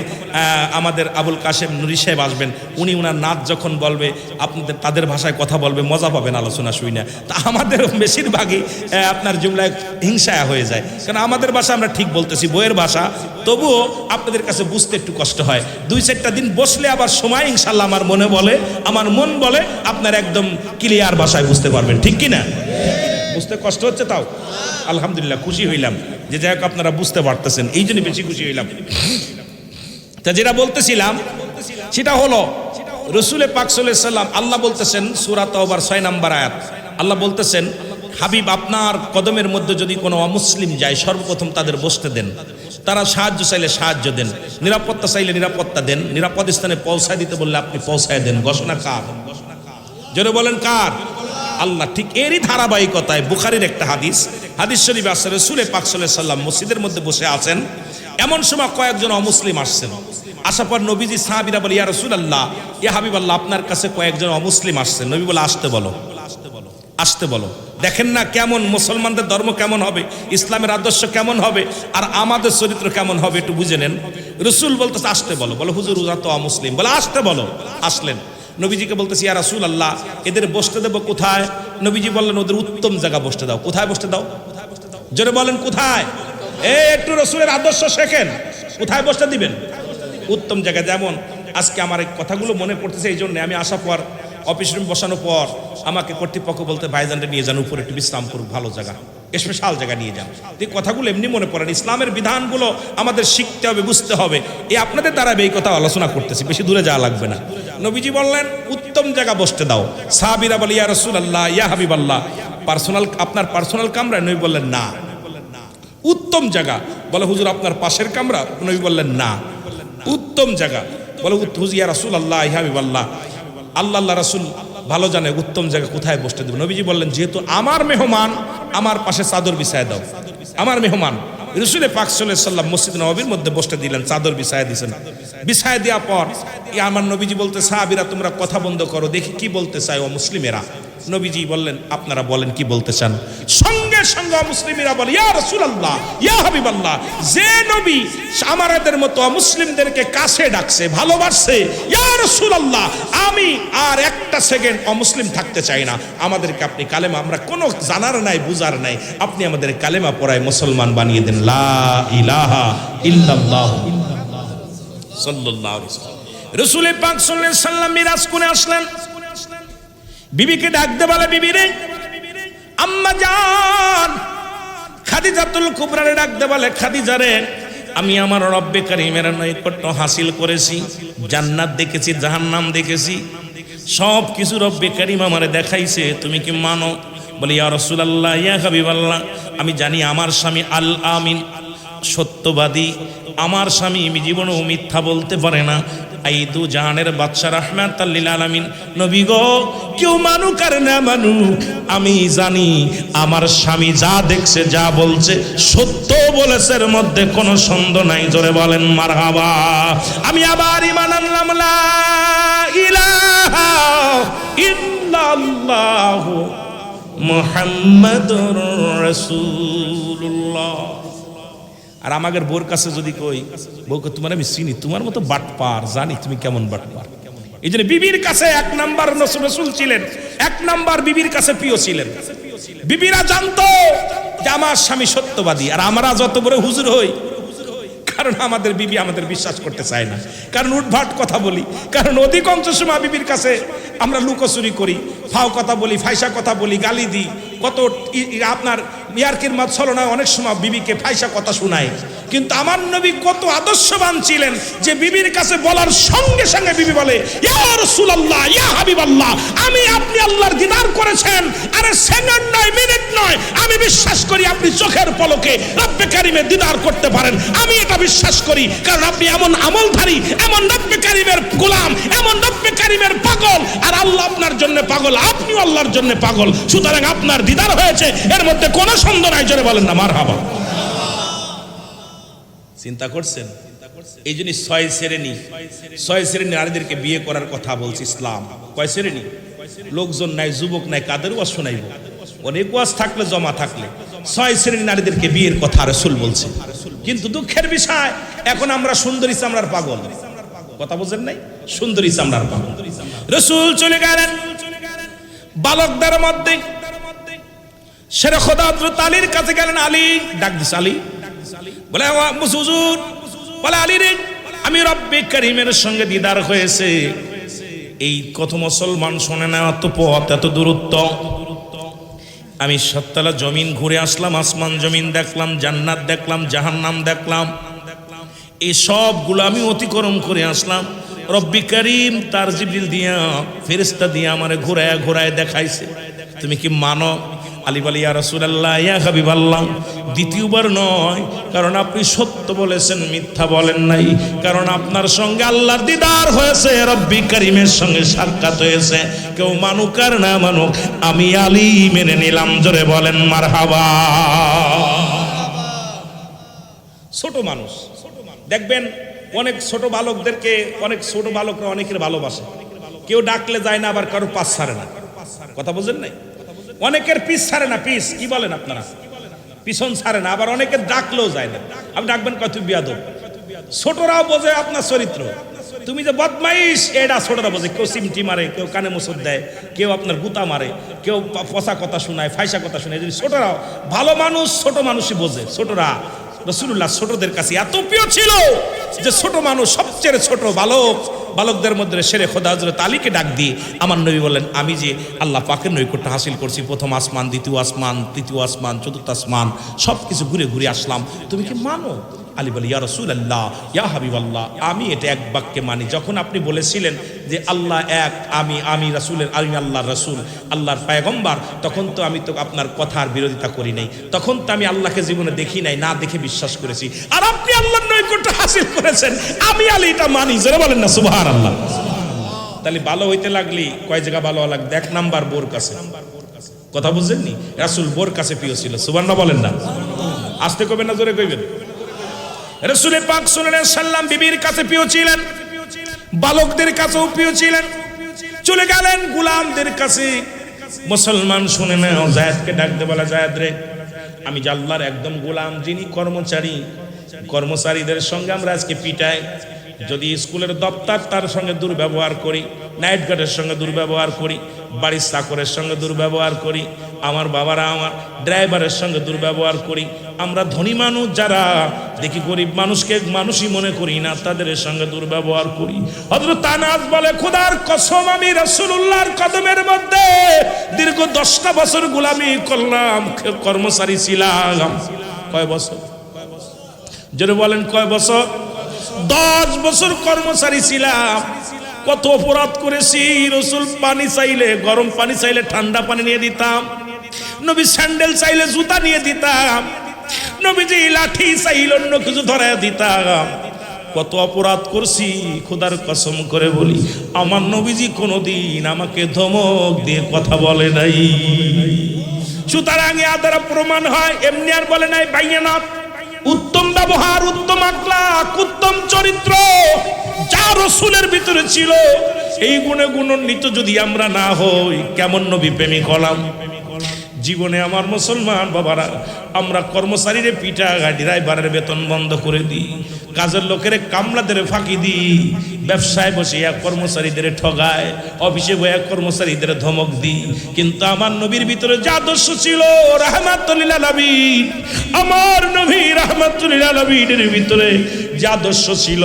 আমাদের আবুল কাশেম নুরি সাহেব আসবেন, উনি ওনার নাচ যখন বলবে আপনাদের তাদের ভাষায় কথা বলবে, মজা পাবেন আলোচনা শুই না। তা আমাদের বেশিরভাগই আপনার জুমলায় হিংসা হয়ে যায়, কারণ আমাদের ভাষা আমরা ঠিক বলতেছি, বইয়ের ভাষা, তবুও আপনাদের কাছে বুঝতে একটু কষ্ট হয়। 2-4টা দিন বসলে আবার সময় ইনশাল্লাহ আমার মন বলে আপনার একদম ক্লিয়ার ভাষায় বুঝতে পারবেন, ঠিক কি না? বুঝতে কষ্ট হচ্ছে, তাও আলহামদুলিল্লাহ খুশি হইলাম যে যাই হোক আপনারা বুঝতে পারতেছেন, এই জন্য বেশি খুশি হইলাম। তা যেটা বলতেছিলাম সেটা হলো রাসূল পাক সাল্লাল্লাহু আলাইহি সাল্লাম, আল্লাহ বলতেছেন সূরা তাওবার 6 নম্বর আয়াত, আল্লাহ বলতেছেন হাবিব আপনার কদমের মধ্যে যদি কোনো অমুসলিম যায় সর্বপ্রথম তাদের বসতে দেন, তারা সাহায্য চাইলে সাহায্য দেন, নিরাপত্তা চাইলে নিরাপত্তা দেন, নিরাপদ স্থানে পৌঁছায় দিতে বললে আপনি পৌঁছায় দেন। ঘোষণা কার? জোরে বলেন কার? আল্লাহ। ঠিক এরই ধারাবাহিকতায় বুখারীর একটা হাদিস শরীফ আছে, রাসূল পাক সাল্লাল্লাহু আলাইহি সাল্লাম মসজিদের মধ্যে বসে আছেন, এমন সময় কয়েকজন অমুসলিম আসছেন। আসার পর নবীজি সাহাবীরা বলে, ইয়া রাসূলুল্লাহ, ইয়া হাবিবাল্লাহ, আপনার কাছে কয়েকজন অমুসলিম আসছেন। নবী বলে, আসতে বলো, আসতে বলো। দেখেন না কেমন মুসলমানদের ধর্ম কেমন হবে, ইসলামের আদর্শ কেমন হবে, আর আমাদের চরিত্র কেমন হবে একটু বুঝে নেন। রাসূল বলতেছে আসতে বলো, বলে হুজুর ওরা তো অমুসলিম, বলে আসতে বলো। আসলেন, নবীজিকে বলতেছি, ইয়া রাসূলুল্লাহ, এদের বসতে দেবো কোথায়? নবীজি বললেন, ওদের উত্তম জায়গা বসতে দাও। কোথায় বসতে দাও? জোরে বলেন কোথায়? একটু রাসূলের আদর্শ শেখেন, কোথায় বসতে দিবেন? উত্তম জায়গা। যেমন আজকে আমার এই কথাগুলো মনে পড়তেছে, এই জন্য আমি আসার পর অফিস রুম বসানোর পর আমাকে কর্তৃপক্ষ বলতে, ভাইজানটা নিয়ে যান উপরে, একটু বিশ্রাম করুক, ভালো জায়গা, স্পেশাল জায়গা নিয়ে যান। এই কথাগুলো এমনি মনে পড়েন, ইসলামের বিধানগুলো আমাদের শিখতে হবে, বুঝতে হবে। এই আপনাদের দ্বারা এই কথা আলোচনা করতেছি, বেশি দূরে যাওয়া লাগবে না। নবীজি বললেন উত্তম জায়গা বসতে দাও। সাহাবীরা বলে, ইয়া রাসূলুল্লাহ, ইয়া হাবিবাল্লাহ, আপনার পার্সোনাল কামরা? নবী বললেন না। উত্তম জায়গা? বলে হুজুর আপনার পাশের কামরা? নবী বললেন না। উত্তম জায়গা? বলে হুজুর, ইয়া রাসূলুল্লাহ, ইয়া হাবিবাল্লাহ, আল্লাহ রাসূল ভালো জানে উত্তম জায়গা কোথায় বসতে দেব। নবীজি বললেন, যেহেতু আমার মেহমান, আমার পাশে চাদর বিছায় দাও। আমার মেহমান রাসূল পাক সাল্লাল্লাহু আলাইহি সাল্লাম মসজিদ নববীর মধ্যে বসতে দিলেন, চাদর বিছায় দিয়েছেন। বিছায় দেওয়ার পর আমার নবীজি বলতে, সাহাবীরা তোমরা কথা বন্ধ করো, দেখি কি বলতে চায় ও মুসলিমেরা। নবীজি বললেন, আপনারা বলেন কি বলতে চান। সঙ্গে সঙ্গে মুসলিমেরা বলে, ইয়া রাসূলুল্লাহ, ইয়া হাবিবাল্লাহ, যে নবী আমাদের মতো মুসলিমদেরকে কাছে ডাকছে, ভালোবাসছে, ইয়া রাসূলুল্লাহ, আমি আর একটা সেকেন্ড অমুসলিম থাকতে চাই না। আমাদেরকে আপনি কালেমা, আমরা কোনো জানার নাই বুঝার নাই, আপনি আমাদের কালেমা পড়ায় মুসলমান বানিয়ে দেন। লা ইলাহা ইল্লাল্লাহ সাল্লাল্লাহু আলাইহি ওয়াসাল্লাম। রাসূল পাক সাল্লাল্লাহু আলাইহি সাল্লাম মিরাজ করে আসলেন, বিবিকে ডাকতে বলে, বিবি রে, আম্মা জান খাদিজাতুল কুবরারে ডাকতে বলে, খাদিজা রে, আমি আমার রব্বে কারীমের নৈকট্য হাসিল করেছি, জান্নাত দেখেছি, জাহান্নাম দেখেছি, সব কিছু রব্বে কারীম আমারে দেখাইছে, তুমি কি মানো? বলি, ইয়া রাসূলুল্লাহ, ইয়া হাবিবাল্লাহ, আমি জানি আমার স্বামী আল আমিন, সত্যবাদী, আমার স্বামী জীবনেও মিথ্যা বলতে পারে না। এই দু জাহানের বাদশা রাহমাতাল লিল আলামিন, নবী গো, কেউ মানুক আর না মানুক, আমি জানি আমার স্বামী যা দেখছে, যা বলছে সত্য বলেছে, এর মধ্যে কোনো সন্দেহ নাই। জোরে বলেন মারহাবা। আমি আবার ঈমান আনলাম, লা ইলাহা ইল্লাল্লাহ মুহাম্মাদুর রাসূলুল্লাহ। আর আমাদের বউর কাছে যদি কই, বউকে তোমার আমি চিনি, তোমার মতো বাটপার, জানি তুমি কেমন বাটপার। এই জন্য বিবির কাছে 1 নাম্বার রাসূল ছিলেন, 1 নাম্বার বিবির কাছে প্রিয় ছিলেন। বিবিরা জানতো যে আমার স্বামী সত্যবাদী, আর আমরা যত বড় হুজুর হই, কারণ আমাদের বিবি আমাদের বিশ্বাস করতে চায় না, কারণ উঠভাট কথা বলি, কারণ অধিকাংশ সময় বিবির কাছে আমরা লুকোচুরি করি, ফাও কথা বলি, ফাইসা কথা বলি, গালি দিই, কত আপনার ইয়ারকির মাত ছলো না, অনেক সময় বিবিকে ফাইসা কথা শোনায়, কিন্তু আমার নবী কত আদর্শবান ছিলেন যে বিবির কাছে বলার সঙ্গে সঙ্গে বিবি বলে, ইয়া রাসূলুল্লাহ, ইয়া হাবিবাল্লাহ, আমি আপনি আল্লাহর দিদার করেছেন, আরে সেকেন্ড নয়, মিনিট নয়, আমি বিশ্বাস করি আপনি চোখের পলকে রব্বে কারিমের দিদার করতে পারেন, আমি এটা বিশ্বাস করি, কারণ আপনি এমন আমলধারী, এমন রব্বে কারিমের গোলাম, এমন রব্বে কারিমের পাগল, আর আল্লাহ আপনার জন্য পাগল, আপনিও আল্লাহর জন্য পাগল, সুতরাং আপনার দিদার হয়েছে, এর মধ্যে কোনো সন্দেহ নাই, জোরে বলেন না মারহাবা। চিন্তা করছেন? এই জন্য ছয় শ্রেণী নারীদেরকে বিয়ে করার কথা বলছে ইসলাম। কয় শ্রেণী? লোকজন নাই, যুবক নাই, কাদের ওয়াজ শোনাইব? অনেক ওয়াজ থাকলে, জমা থাকলে, ছয় শ্রেণী নারীদেরকে বিয়ের কথা রাসূল বলছে। কিন্তু দুঃখের বিষয়, এখন আমরা সুন্দরী চামড়ার পাগল। কথা বুঝেন নাই? সুন্দরী চামড়ার পাগল। রাসূল চলে গেলেন বালকদের মধ্যে, শেরে খোদা হযরত আলীর কাছে গেলেন। আলী ডাক দিছে, আলী বলে, হুজুর, বলে, আলী রে, আমি রব্বে কারিমের সঙ্গে দিদার হয়েছে। এই কত মুসলমান শোনে না, এত পথ, এত দূরত্ব, আমি ৭ তলা জমিন ঘুরে আসলাম, আসমান জমিন দেখলাম, জান্নাত দেখলাম, জাহান্নাম দেখলাম, এই সবগুলো আমি অতিক্রম করে আসলাম। রব্বে কারিম তার জিবরিল দিয়া, ফেরেশতা দিয়া আমারে ঘোরায় ঘোরায় দেখাইছে, তুমি কি মানো? আলী বলে, ইয়া রাসূলুল্লাহ, ইয়া হাবিবাল্লাহ, দ্বিতীয়বার নয়, কারণ আপনি সত্য বলেছেন, মিথ্যা বলেন নাই, কারণ আপনার সঙ্গে আল্লাহর দিদার হয়েছে, রব্বে কারিমের সঙ্গে সাক্ষাৎ হয়েছে, কেউ মানুক আর না মানুক, আমি আলী মেনে নিলাম, জোরে বলেন মারহাবা। ছোট মানুষ দেখবেন, অনেক ছোট বালকদেরকে, অনেক ছোট বালকরা অনেকের ভালোবাসে, কেউ ডাকলে যায় না, আবার কারো পাশ ছাড়ে না। কথা বুঝেন নাই? অনেকের পিছ ছাড়ে না, পিছ কি বলেন আপনারা, পিছন ছাড়ে না, আবার অনেকের ডাকলেও যায় না। আপনি ডাকবেন, কত বিয়াদব। ছোটরাও বোঝে আপনার চরিত্র, তুমি যে বদমাইশ, এটা ছোটরা বোঝে। কেউ সিমটি মারে, কেউ কানে মুসর দেয়, কেউ আপনার গুতা মারে, কেউ পচা কথা শোনায়, ফাইসা কথা শোনায়। ছোটরাও, ভালো মানুষ ছোট মানুষই বোঝে। ছোটরা, রাসূলুল্লাহ ছোটদের কাছে এত প্রিয় ছিল যে ছোট মানুষ, সবচেয়ে ছোট বালকদের মধ্যে শেরে খোদা হযরত আলীকে ডাক দিয়ে আমার নবী বললেন, আমি যে আল্লাহ পাকের নৈকট্য হাসিল করছি, প্রথম আসমান, দ্বিতীয় আসমান, তৃতীয় আসমান, চতুর্থ আসমান, সব কিছু ঘুরে ঘুরে আসলাম, তুমি কি মানো? আলী বলে, ইয়া রাসূলুল্লাহ, ইয়া হাবিবাল্লাহ, আমি এটা এক বাক্যে মানি। যখন আপনি বলেছিলেন যে আল্লাহ এক, আমি রাসূলের, আমি আল্লাহর রাসূল, আল্লাহর পয়গম্বর, তখন তো আমি তো আপনার কথার বিরোধিতা করি নাই, তখন তো আমি আল্লাহকে জীবনে দেখি নাই, না দেখে বিশ্বাস করেছি, আর আপনি আল্লাহর নৈকট্য হাসিল করেছেন, আমি আলী এটা মানি, জোরে বলেন না সুবহানাল্লাহ। তাহলে ভালো হইতে লাগলি কয় জায়গা ভালো লাগবে? 1 নাম্বার বোর কাছে। কথা বুঝছেননি? রাসূল বোর কাছে প্রিয় ছিল, সুবহানাল্লাহ বলেন না, আস্তে কইবেন না জোরে কইবেন। রাসূল পাক সাল্লাল্লাহু আলাইহি সাল্লাম বিবির কাছে প্রিয় ছিলেন, বালকদের কাছেও প্রিয় ছিলেন। চলে গেলেন গোলামদের কাছে। মুসলমান শুনে না, যায়েদকে ডাকতে বলা, যায়েদ রে, আমি যে আল্লাহর একদম গোলাম, যিনি কর্মচারীদের সঙ্গে আমরা আজকে পিটাই, যদি স্কুলের দপ্তর তার সঙ্গে দুর্ব্যবহার করি, নাইট গার্ডের সঙ্গে দুর্ব্যবহার করি, বাড়ির চাকরের সঙ্গে দুর্ব্যবহার করি, আমার বাবারা আমার ড্রাইভারের সঙ্গে দুর্ব্যবহার করি, আমরা ধনী মানুষ যারা দেখি গরিব মানুষকে মানুষই মনে করি না, তাদের সঙ্গে দুর্ব্যবহার করি। হযরত আনাস বলে, খোদার কসম, আমি রাসূলুল্লাহর কদমের মধ্যে দীর্ঘ 10টা বছর গোলামি করলাম, কর্মচারী ছিলাম। কয় বছর? জোরে বলেন, কয় বছর? 10 বছর কর্মচারী ছিলাম। কত অপরাধ করেছি। রাসূল পানি চাইলে, গরম পানি চাইলে ঠান্ডা পানি নিয়ে দিতাম, নবী স্যান্ডেল চাইলে জুতা নিয়ে দিতাম, নবীজি লাঠি চাইলে অন্য কিছু ধরায় দিতাম। কত অপরাধ করছি, খোদার কসম করে বলি, আমার নবীজি কোনোদিন আমাকে ধমক দিয়ে কথা বলে নাই। সুতরাং এর দ্বারা প্রমাণ হয়, এমনি আর বলে নাই বাইনাত, উত্তম ব্যবহার, উত্তম আখলাক, উত্তম চরিত্র যা রাসূলের ভিতরে ছিল, এই গুণে গুণান্বিত যদি আমরা না হই, কেমন নবী প্রেমিক হলাম? জীবনে আমার মুসলমান বাবারা, আমরা কর্মচারীরে পিটা, ড্রাইভারের বেতন বন্ধ করে দিই, কাজের লোকের কামলাদের ফাঁকি দিই, ব্যবসায় বসে এক কর্মচারীদের ঠগায়, অফিসে বসে এক কর্মচারীদের ধমক দিই। কিন্তু আমার নবীর ভিতরে যে আদর্শ ছিল, রাহমাতুল লিল আলামিন, আমার নবী রহমাতুল লিল আলামিনের ভিতরে যে আদর্শ ছিল,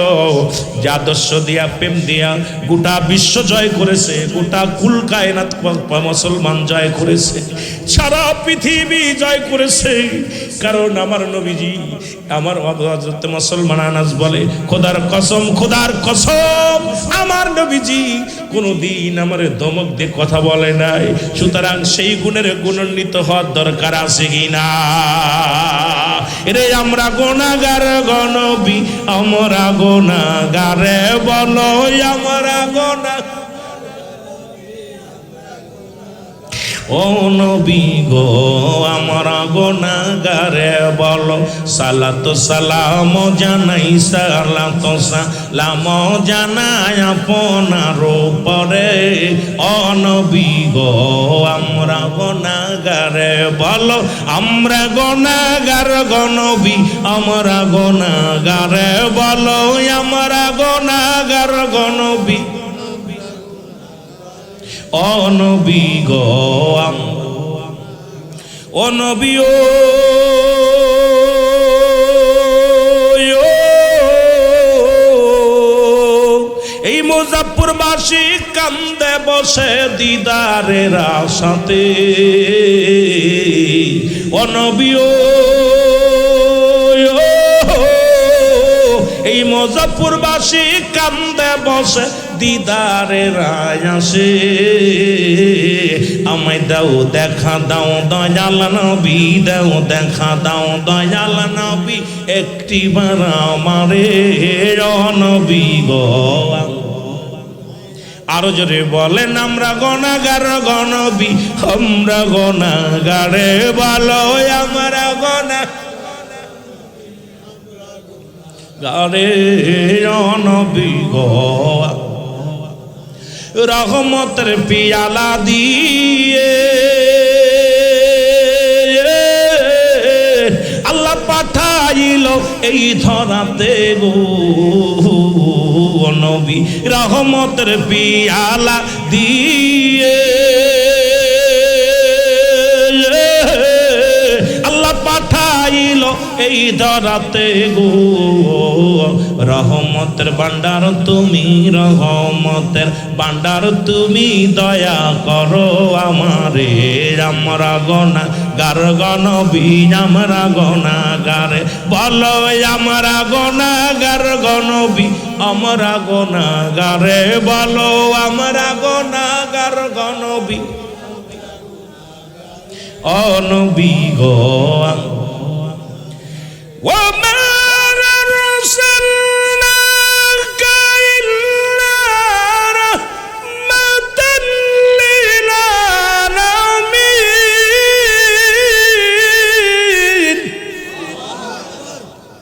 যে আদর্শ দিয়া প্রেম দিয়া গোটা বিশ্ব জয় করেছে, গোটা কুল কায়নাত মুসলমান জয় করেছে, সারা পৃথিবী জয় করেছে। কারণ আমার নবীজি, আমার হযরত মুসলমান আনাস বলে, খোদার কসম, খোদার কসম, আমার নবীজি কোনদিন আমার ধমক দিয়ে কথা বলে নাই। সুতরাং সেই গুণের গুণান্বিত হওয়ার দরকার আছে কিনা? রে আমরা গুনাহগার গো নবী, আমরা গুনাহগারে বলো, আমরা গুনাহ। ও নবী গো আমরা গুনাহগারে বলো, সালাত সালাম জানাই, সালাত সালাম জানাই আপনার উপরে। ও নবী গো আমরা গুনাহগারে বলো, আমরা গুনাহগার গো নবী, আমরা গুনাহগারে বলো, আমরা গুনাহগার গো নবী। ও নবী গো ও নবী, ও এই মুজাফফরবাসী কান্দে বসে দিদারের আশাতে। ও নবী, ও এই মুজাফফরবাসী কান্দে বসে দিদারের আয়াসে। আমায় দাও দেখা দাও দয়াল নবী, দাও দেখা দাও দয়াল নবী, একটিবার আমারে। ও নবী গো আরো জোরে বলেন, আমরা গুনাহগার গো নবী, আমরা গুনাহগারে বলো, আমরা গুনাহগারে। ও নবী গো রহমতের পিয়ালা দিয়ে আল্লাহ পাঠাইল এই ধরাতে গো নবী, রহমতের পিয়ালা দিয়ে আল্লাহ পাঠাইল এই ধরাতে গো। রহমতের ভান্ডার তুমি, রহমতের ভান্ডার তুমি, দয়া করো আমারে। আমরা গুনাহগার গো নবী, আমরা গুনাহগার বলো, আমরা গুনাহগার গো নবী, আমরা গুনাহগারে বলো, আমরা গুনাহগার গো নবী। ও নবী গো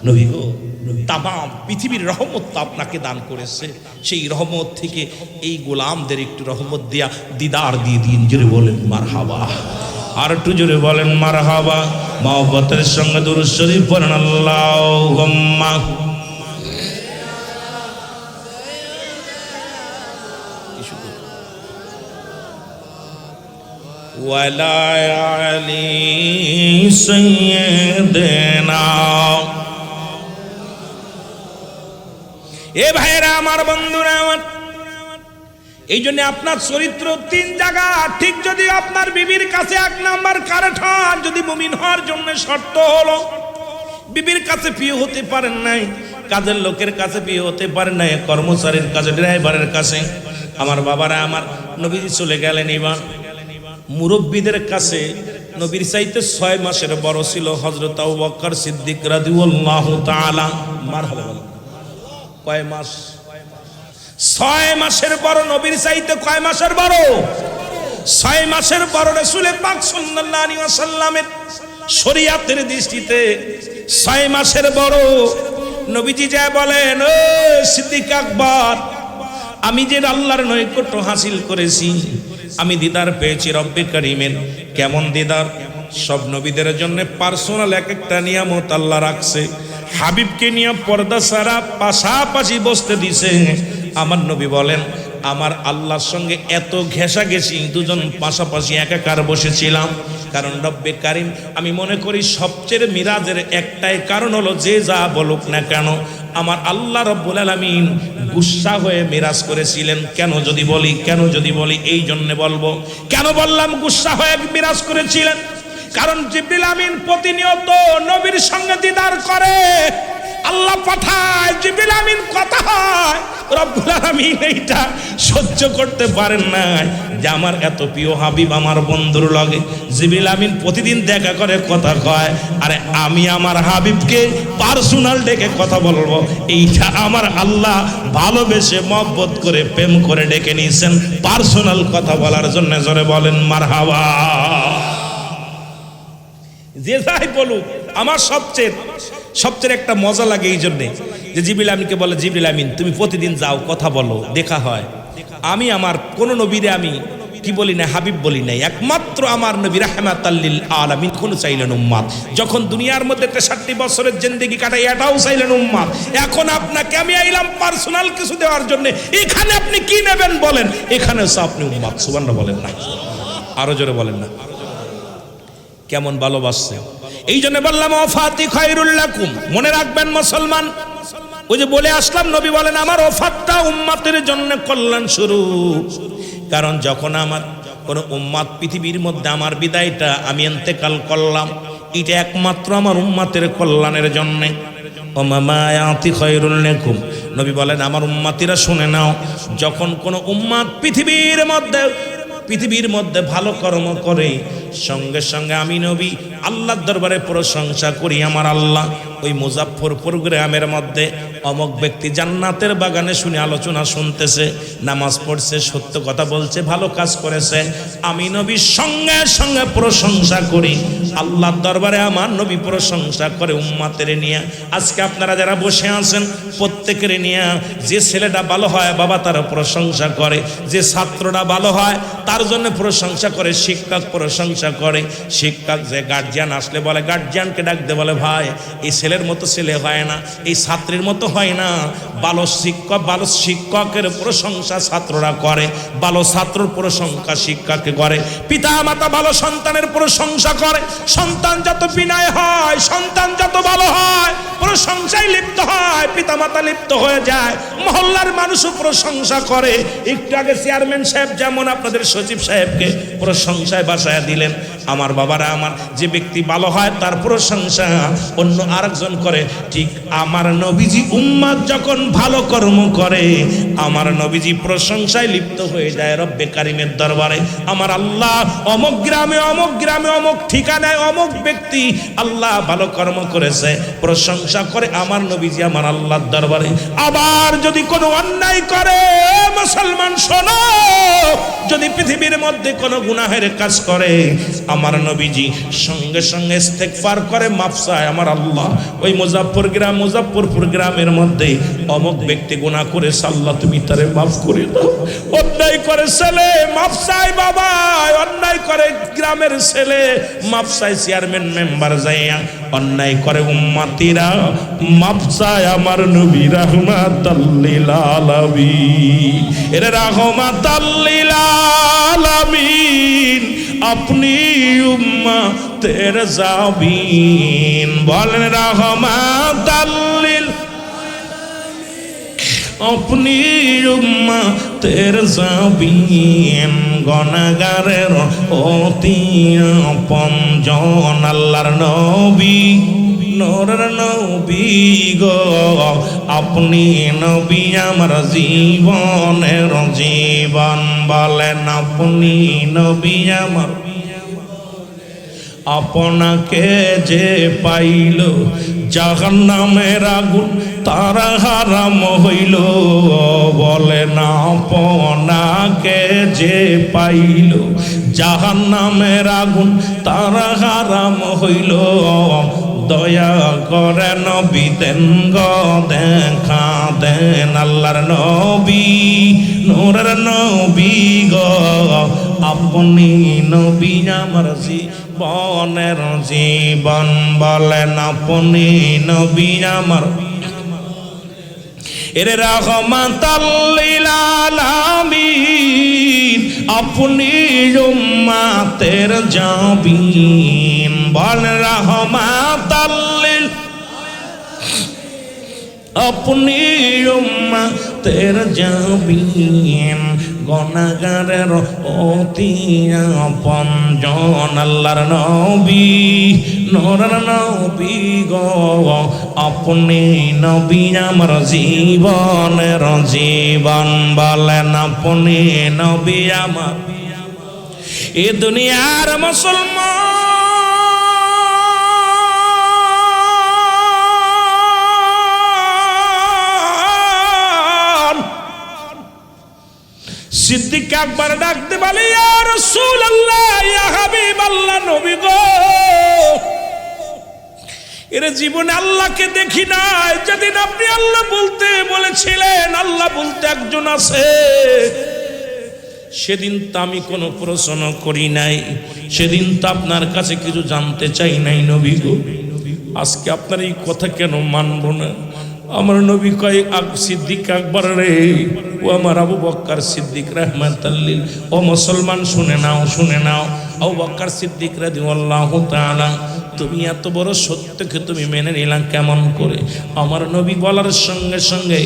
নবী গো তামাম পৃথিবীর রহমত তো আপনাকে দান করেছে, সেই রহমত থেকে এই গোলামদের একটু রহমত দিয়া দিদার দিয়ে দিন। জোরে বলেন মারহাবা, আর একটু জোরে বলেন মারহাবা। মহব্বতের সঙ্গে দুরূদ শরীফ পড়েন, আল্লাহুম্মা ওয়ালা আলি সাইয়্যিদিনা। এ ভাইরা আমার, বন্ধুরা আমার, এই জন্য আপনার চরিত্র তিন জায়গা ঠিক। যদি আপনার বিবির কাছে এক নাম্বার কারণ, যদি মুমিন হওয়ার জন্য শর্ত হলো বিবির কাছে প্রিয় হতে পারেন নাই, কাজের লোকের কাছে প্রিয় হতে পারেন নাই, কর্মচারীর কাছে, ড্রাইভারের কাছে। আমার বাবারা আমার, নবীজি চলে গেলেন। এবার মুরব্বীদের কাছে নবীর চাইতে 6 মাসের বড় ছিল হযরত আবু বকর সিদ্দিক রাদিয়াল্লাহু তাআলা। মারহাবা। কয় মাস? 6 মাসের বড় নবীর চাইতে। কয় মাসের বড়? 6 মাসের বড়। রাসূল পাক সাল্লাল্লাহু আলাইহি ওয়াসাল্লামের শরীয়তের দৃষ্টিতে 6 মাসের বড়। নবীজি যা বলেন, ও সিদ্দিক আকবর, আমি যে আল্লাহর নৈকট্য হাসিল করেছি, আমি দিদার পেয়েছি রব্বে কারীমের। কেমন দিদার? সব নবীদের জন্য পার্সোনাল এক একটা নিয়ামত আল্লাহ রাখছে। হাবিবকে নিয়ে পর্দা ছাড়া পাশাপাশি বসতে দিছে। আমার নবী বলেন, আমার আল্লাহর সঙ্গে এত ঘেঁষাঘেঁষি, দুজন পাশাপাশি একাকার বসেছিলাম। কারণ রব্বে কারিম, আমি মনে করি সবচেয়ে মিরাজের একটাই কারণ হলো, যে যা বলুক না কেন আমার আল্লাহ রব্বুল আলামিন গুসা হয়ে মিরাজ করেছিলেন। কেন যদি বলি এই জন্য বলবো। কেন বললাম গুসা হয়ে মিরাজ করেছিলেন? কারণ জিবরিল আমিন প্রতিনিয়ত নবীর সঙ্গে দিদার করে, আল্লাহ পাঠায়, জিবরিল আমিন কথা হয়, রব্বুল আলামিন এইটা সহ্য করতে পারেন না যে আমার এত প্রিয় হাবিব আমার বন্ধুর লগে জিবরিল আমিন প্রতিদিন দেখা করে কথা কয়, আরে আমি আমার হাবিবকে পার্সোনাল ডেকে কথা বলবো, এইটা আমার আল্লাহ ভালোবেসে মহব্বত করে প্রেম করে ডেকে নিয়েছেন পার্সোনাল কথা বলার জন্য। জোরে বলেন মারহাবা। যে যাই বলুক, আমার সবচেয়ে একটা মজা লাগে এই জন্যে যে জিবরিল আমিনকে বলে, জিবরিল আমিন তুমি প্রতিদিন যাও, কথা বলো, দেখা হয়। আমি আমার কোন নবীরে আমি কি বলি না, হাবিব বলি নাই, একমাত্র আমার নবী রাহমাতাল লিল আলামিন কোন চাইলেন উম্মত। যখন দুনিয়ার মধ্যে 63 বছরের জিন্দেগি কাটাই, এটাও চাইলেন উম্মত। এখন আপনাকে আমি আইলাম পার্সোনাল কিছু দেওয়ার জন্য, এখানে আপনি কি নেবেন বলেন? এখানে আপনি উম্মত। সুবহানাল্লাহ বলেন না, আরো জোরে বলেন না। কেমন ভালোবাসছে, এই জন্য বললাম ওয়াফাতি খায়রুল লাকুম। মনে রাখবেন মুসলমান, ওই যে বলে আসলাম নবী বলেন আমার ওয়াফাতটা উম্মতের জন্য কল্যাণ স্বরূপ। কারণ যখন আমার কোন উম্মত পৃথিবীর মধ্যে আমার বিদায়টা আমি ইন্তেকাল করলাম, এটা একমাত্র আমার উম্মতের কল্যাণের জন্য। ও মামায়াতি খায়রুল লাকুম, নবী বলেন আমার উম্মতিরা শুনে নাও, যখন কোন উম্মত পৃথিবীর মধ্যে ভালো কর্ম করে, সঙ্গে সঙ্গে আমি নবী আল্লাহর দরবারে প্রশংসা করি। আমার আল্লাহ ওই মুজাফফরপুর গ্রামের মধ্যে অমক ব্যক্তি জান্নাতের বাগানে শুনে আলোচনা শুনতেছে, নামাজ পড়ছে, সত্য কথা বলছে, ভালো কাজ করেছে, আমি নবী সঙ্গে সঙ্গে প্রশংসা করি। আল্লাহর দরবারে আমার নবী প্রশংসা করে উম্মতের নিয়ে। আজকে আপনারা যারা বসে আছেন প্রত্যেকের নিয়ে, যে ছেলেটা ভালো হয় বাবা তার প্রশংসা করে, যে ছাত্রটা ভালো হয় তার জন্য প্রশংসা করে, শিক্ষক প্রশংসা করে। শিক্ষক যে গার্জিয়ান আসলে বলে, গার্জিয়ানকে ডাকতে বলে ভাই এই ছেলের মতো ছেলে হয় না, এই ছাত্রের মতো হয় না। ভালো শিক্ষকের প্রশংসা ছাত্ররা করে, ভালো ছাত্রর প্রশংসা শিক্ষককে করে। পিতা মাতা ভালো সন্তানের প্রশংসা করে, সন্তান যত বিনয় হয়, সন্তান যত ভালো হয়, প্রশংসায় লিপ্ত হয়, পিতা মাতা লিপ্ত হয়ে যায়, মহল্লার মানুষও প্রশংসা করে। একটু আগে চেয়ারম্যান সাহেব যেমন আপনাদের সচিব সাহেবকে প্রশংসায় বাসায় দিলেন, আমার বাবারা আমার যে ব্যক্তি ভালো হয় তার প্রশংসা অন্য আরেকজন করে। ঠিক আমার নবীজি উম্মত যখন ভালো কর্ম করে, আমার নবীজি প্রশংসায় লিপ্ত হয়ে যায় রব্বে কারিমের দরবারে। আমার আল্লাহ অমুক গ্রামে অমুক ঠিকানায় অমুক ব্যক্তি আল্লাহ ভালো কর্ম করেছে, প্রশংসা করে আমার নবীজি আমার আল্লাহর দরবারে। আবার যদি কোনো অন্যায় করে, মুসলমান শোনো, যদি পৃথিবীর মধ্যে কোনো গুনাহের কাজ করে, আমার নবীজি সঙ্গে সঙ্গে ইস্তেগফার করে, মাফ চায়। আমার আল্লাহ ওই মুজাফফরপুর গ্রামের মধ্যে অমুক ব্যক্তি গুনাহ করেছে, আল্লাহ তুমি তারে মাফ করে দাও। অন্যায় করে ছেলে মাফ চায় বাবা, অন্যায় করে গ্রামের ছেলে মাফ চায় চেয়ারম্যান মেম্বার যাইয়া, অন্যায় করে উম্মতিরা মাফ চায় আমার নবী রাহমাতাল লিল আলামিন। এরে রাহমাতাল লিল আলামিন, আপনি উম্মতের জাবিন। বলেন রাহমাতাল লিল, আপনি উম্মতের জাবিন। গুনাহগারের অতি আপনজন আল্লাহর নবী, নূরের নবী গো, আপনি নবী আমার জীবনের জীবন। বলেন আপনি নবী আমার, আপনাকে যে পাইল জাহান্নামের আগুন তার হারাম হইল। বলেন আপনাকে যে পাইল জাহান্নামের আগুন তার হারাম হইল। দয়া করে নবী দেন গো দেখা দেন, আল্লাহর নবী নূরের নবী গো, আপনি নবী আমার জীবনের জীবন। বলেন আপনি নবী আমার। এর রহমাতাল লিল আলামিন আপনি উম্মতের জাবিন বল রহমাতাল লিল আপনি উম্মতের জাবিন গুনাহগারের অতি আপনজন আল্লাহর নবী নূরের নবী গো আপনি নবী আমার জীবনের জীবন বলেন আপনি নবী আমার এ দুনিয়ার মুসলমান সিদ্দিক আকবর ডাকতে বলে ইয়া রাসূলুল্লাহ ইয়া হাবিবাল্লাহ নবী গো এর জীবনে আল্লাহকে দেখি নাই যেদিন আপনি আল্লাহ বলতে বলেছিলেন আল্লাহ বলতে একজন আছে সেদিন তো আমি কোনো প্রশ্ন করি নাই সেদিন তো আপনার কাছে কিছু জানতে চাই নাই নবী গো আজকে আপনার এই কথা কেন মানব না আমার নবী কয় সিদ্দিক আকবর রে ও আমার আবু বকর সিদ্দিক রাহমাতুল লিল ও মুসলমান শুনে নাও আবু বকর সিদ্দিক রাদিয়াল্লাহু তাআলা তুমি এত বড় সত্যকে তুমি মেনে নিলা কেমন করে আমার নবী বলার সঙ্গে সঙ্গে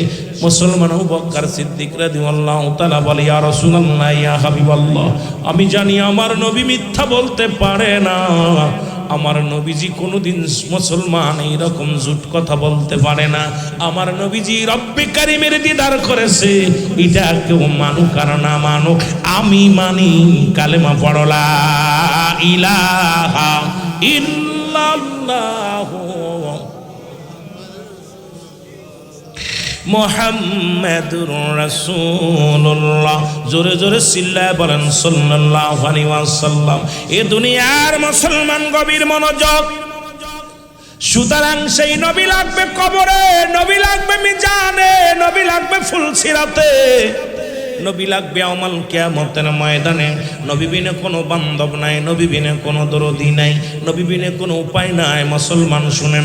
মুসলমান আবু বকর সিদ্দিক রাদিয়াল্লাহু তাআলা বলে ইয়া রাসূলুল্লাহ ইয়া হাবিবাল্লাহ আমি জানি আমার নবী মিথ্যা বলতে পারে না আমার নবীজি কোনোদিন মুসলমান এইরকম জুট কথা বলতে পারে না আমার নবীজি রব্বে কারিমের দিদার করেছে এটা কেউ মানুক আর না মানুক আমি মানি কালেমা পড়ো লা ইলাহা ইল্লাল্লাহু মুহাম্মাদুর রাসূলুল্লাহ জোরে জোরে চিল্লায় বলেন সাল্লাল্লাহু আলাইহি ওয়াসাল্লাম এ দুনিয়ার মুসলমান গভীর মনোযোগ সুতরাং সেই নবী লাগবে কবরে নবী লাগবে মিজানে নবী লাগবে ফুলসিরাতে নবী লাগবে আমাল কিয়ামতের ময়দানে নবী বিনে কোনো বান্ধব নাই নবী বিনে কোনো দরদি নাই নবী বিনে কোনো উপায় নাই মুসলমান শুনে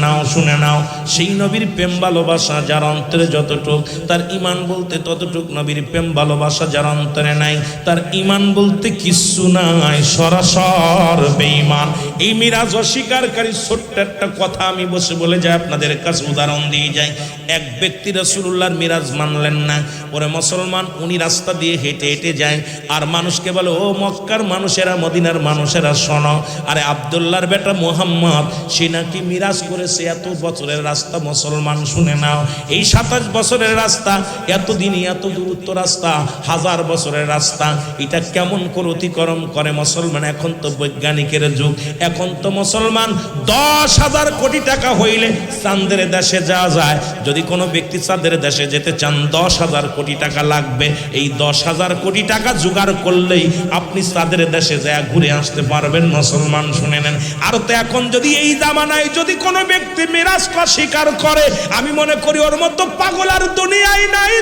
নাও সেই নবীর প্রেম ভালোবাসা যার অন্তরে যতটুক তার ঈমান বলতে ততটুক নবীর প্রেম ভালোবাসা যার অন্তরে নাই তার ঈমান বলতে কিচ্ছু নাই সরাসর বেঈমান এই মিরাজ অস্বীকারী ছোট্ট একটা কথা আমি বসে বলে যাই আপনাদের কাছে উদাহরণ দিয়ে যাই এক ব্যক্তি রাসূলুল্লাহর মিরাজ মানলেন না ওরে মুসলমান উনি রাস্তা দিয়ে হেঁটে হেঁটে যায় আর মানুষকে বলে ও মক্কার মানুষেরা মদিনার মানুষেরা শোনো আরে আব্দুল্লাহর বেটা মুহাম্মদ সে নাকি মিরাজ করেছে এত বছরের রাস্তা মুসলমান শুনে নাও এই 27 বছরের রাস্তা এতদিনই এত দূরত্ব রাস্তা 1000 বছরের রাস্তা এটা কেমন করে অতিক্রম করে মুসলমান এখন তো বৈজ্ঞানিকের যুগ এখন তো মুসলমান 10,000 কোটি টাকা হইলে চাঁদের দেশে যাওয়া যায় যদি কোনো ব্যক্তি চাঁদের দেশে যেতে চান 10,000 কোটি টাকা লাগবে এই 10,000 কোটি টাকা জোগাড় করলেই আপনি চাঁদের দেশে যায় ঘুরে আসতে পারবেন মুসলমান শুনে নেন আর তো এখন যদি এই জামানায় যদি কোনো ব্যক্তি মিরাজ স্বীকার করে আমি মনে করি ওর মতো পাগল আর দুনিয়ায় নাই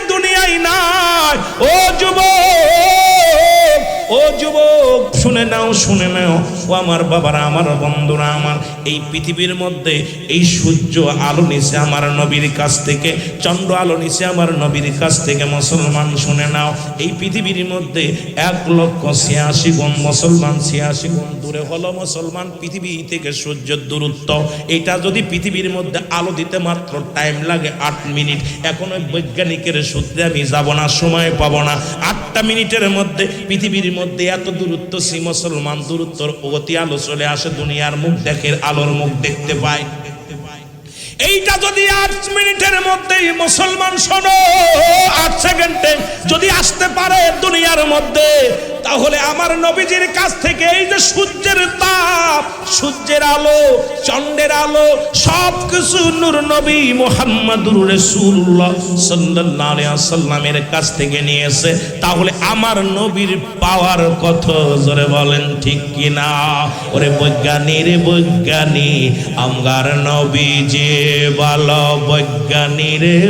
ও যুবক শুনে নাও ও আমার বাবারা আমার বন্ধুরা আমার এই পৃথিবীর মধ্যে এই সূর্য আলো নিছে আমার নবীর কাছ থেকে চন্দ্র আলো নিছে আমার নবীর কাছ থেকে মুসলমান শুনে নাও এই পৃথিবীর মধ্যে 1,86,000 গুণ মুসলমান 86 গুণ দূরে হলো মুসলমান পৃথিবী থেকে সূর্যের দূরত্ব এটা যদি পৃথিবীর মধ্যে আলো দিতে মাত্র টাইম লাগে 8 মিনিট এখন ওই বৈজ্ঞানিকের সূত্রে আমি যাব না সময় পাবো না 8 মিনিটের মধ্যে পৃথিবীর মধ্যে এত দূরত্ব সি মুসলমান দূরত্বর অতি আলো চলে আসে দুনিয়ার মুখ দেখে আলোর মুখ দেখতে পায় এইটা যদি 8 মিনিটের মধ্যেই মুসলমান শোনো 8 সেকেন্ডে যদি আসতে পারে দুনিয়ার মধ্যে তাহলে আমার নবীজির কাছ থেকে এই যে সূর্যের তাপ সূর্যের আলো চন্দ্রের আলো সবকিছু নূর নবী মুহাম্মদুর রাসূলুল্লাহ সাল্লাল্লাহু আলাইহি ওয়াসাল্লামের কাছ থেকে নিয়েছে তাহলে আমার নবীর পাওয়ার কত জোরে বলেন ঠিক কি না ওরে বৈজ্ঞানিক আমার নবী যে ভালো বৈজ্ঞানিক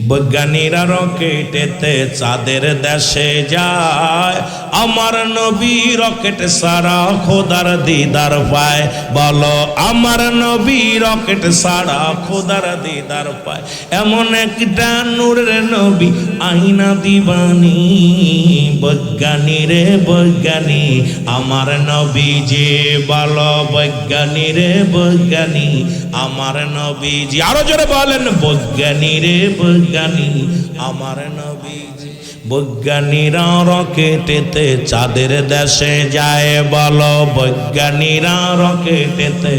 বৈজ্ঞানিকরা রকেটেতে চাঁদের দেশে যায়, আমার নবী রকেট সারা খোদার দিদার পায়। বলো আমার নবী রকেট সারা খোদার দিদার পায়। এমন একটা নূরের নবী আইনা দিবানি, বৈজ্ঞানী রে বৈজ্ঞানী আমার নবী যে। বলো বৈজ্ঞানী রে বৈজ্ঞানী আমার নবী যে। আরো জোরে বলেন বৈজ্ঞানী রে বৈজ্ঞানী আমার নবী যে। বৈজ্ঞানীরা রকেটেতে চাঁদের দেশে যায়, বলো বৈজ্ঞানীরা রকেটেতে।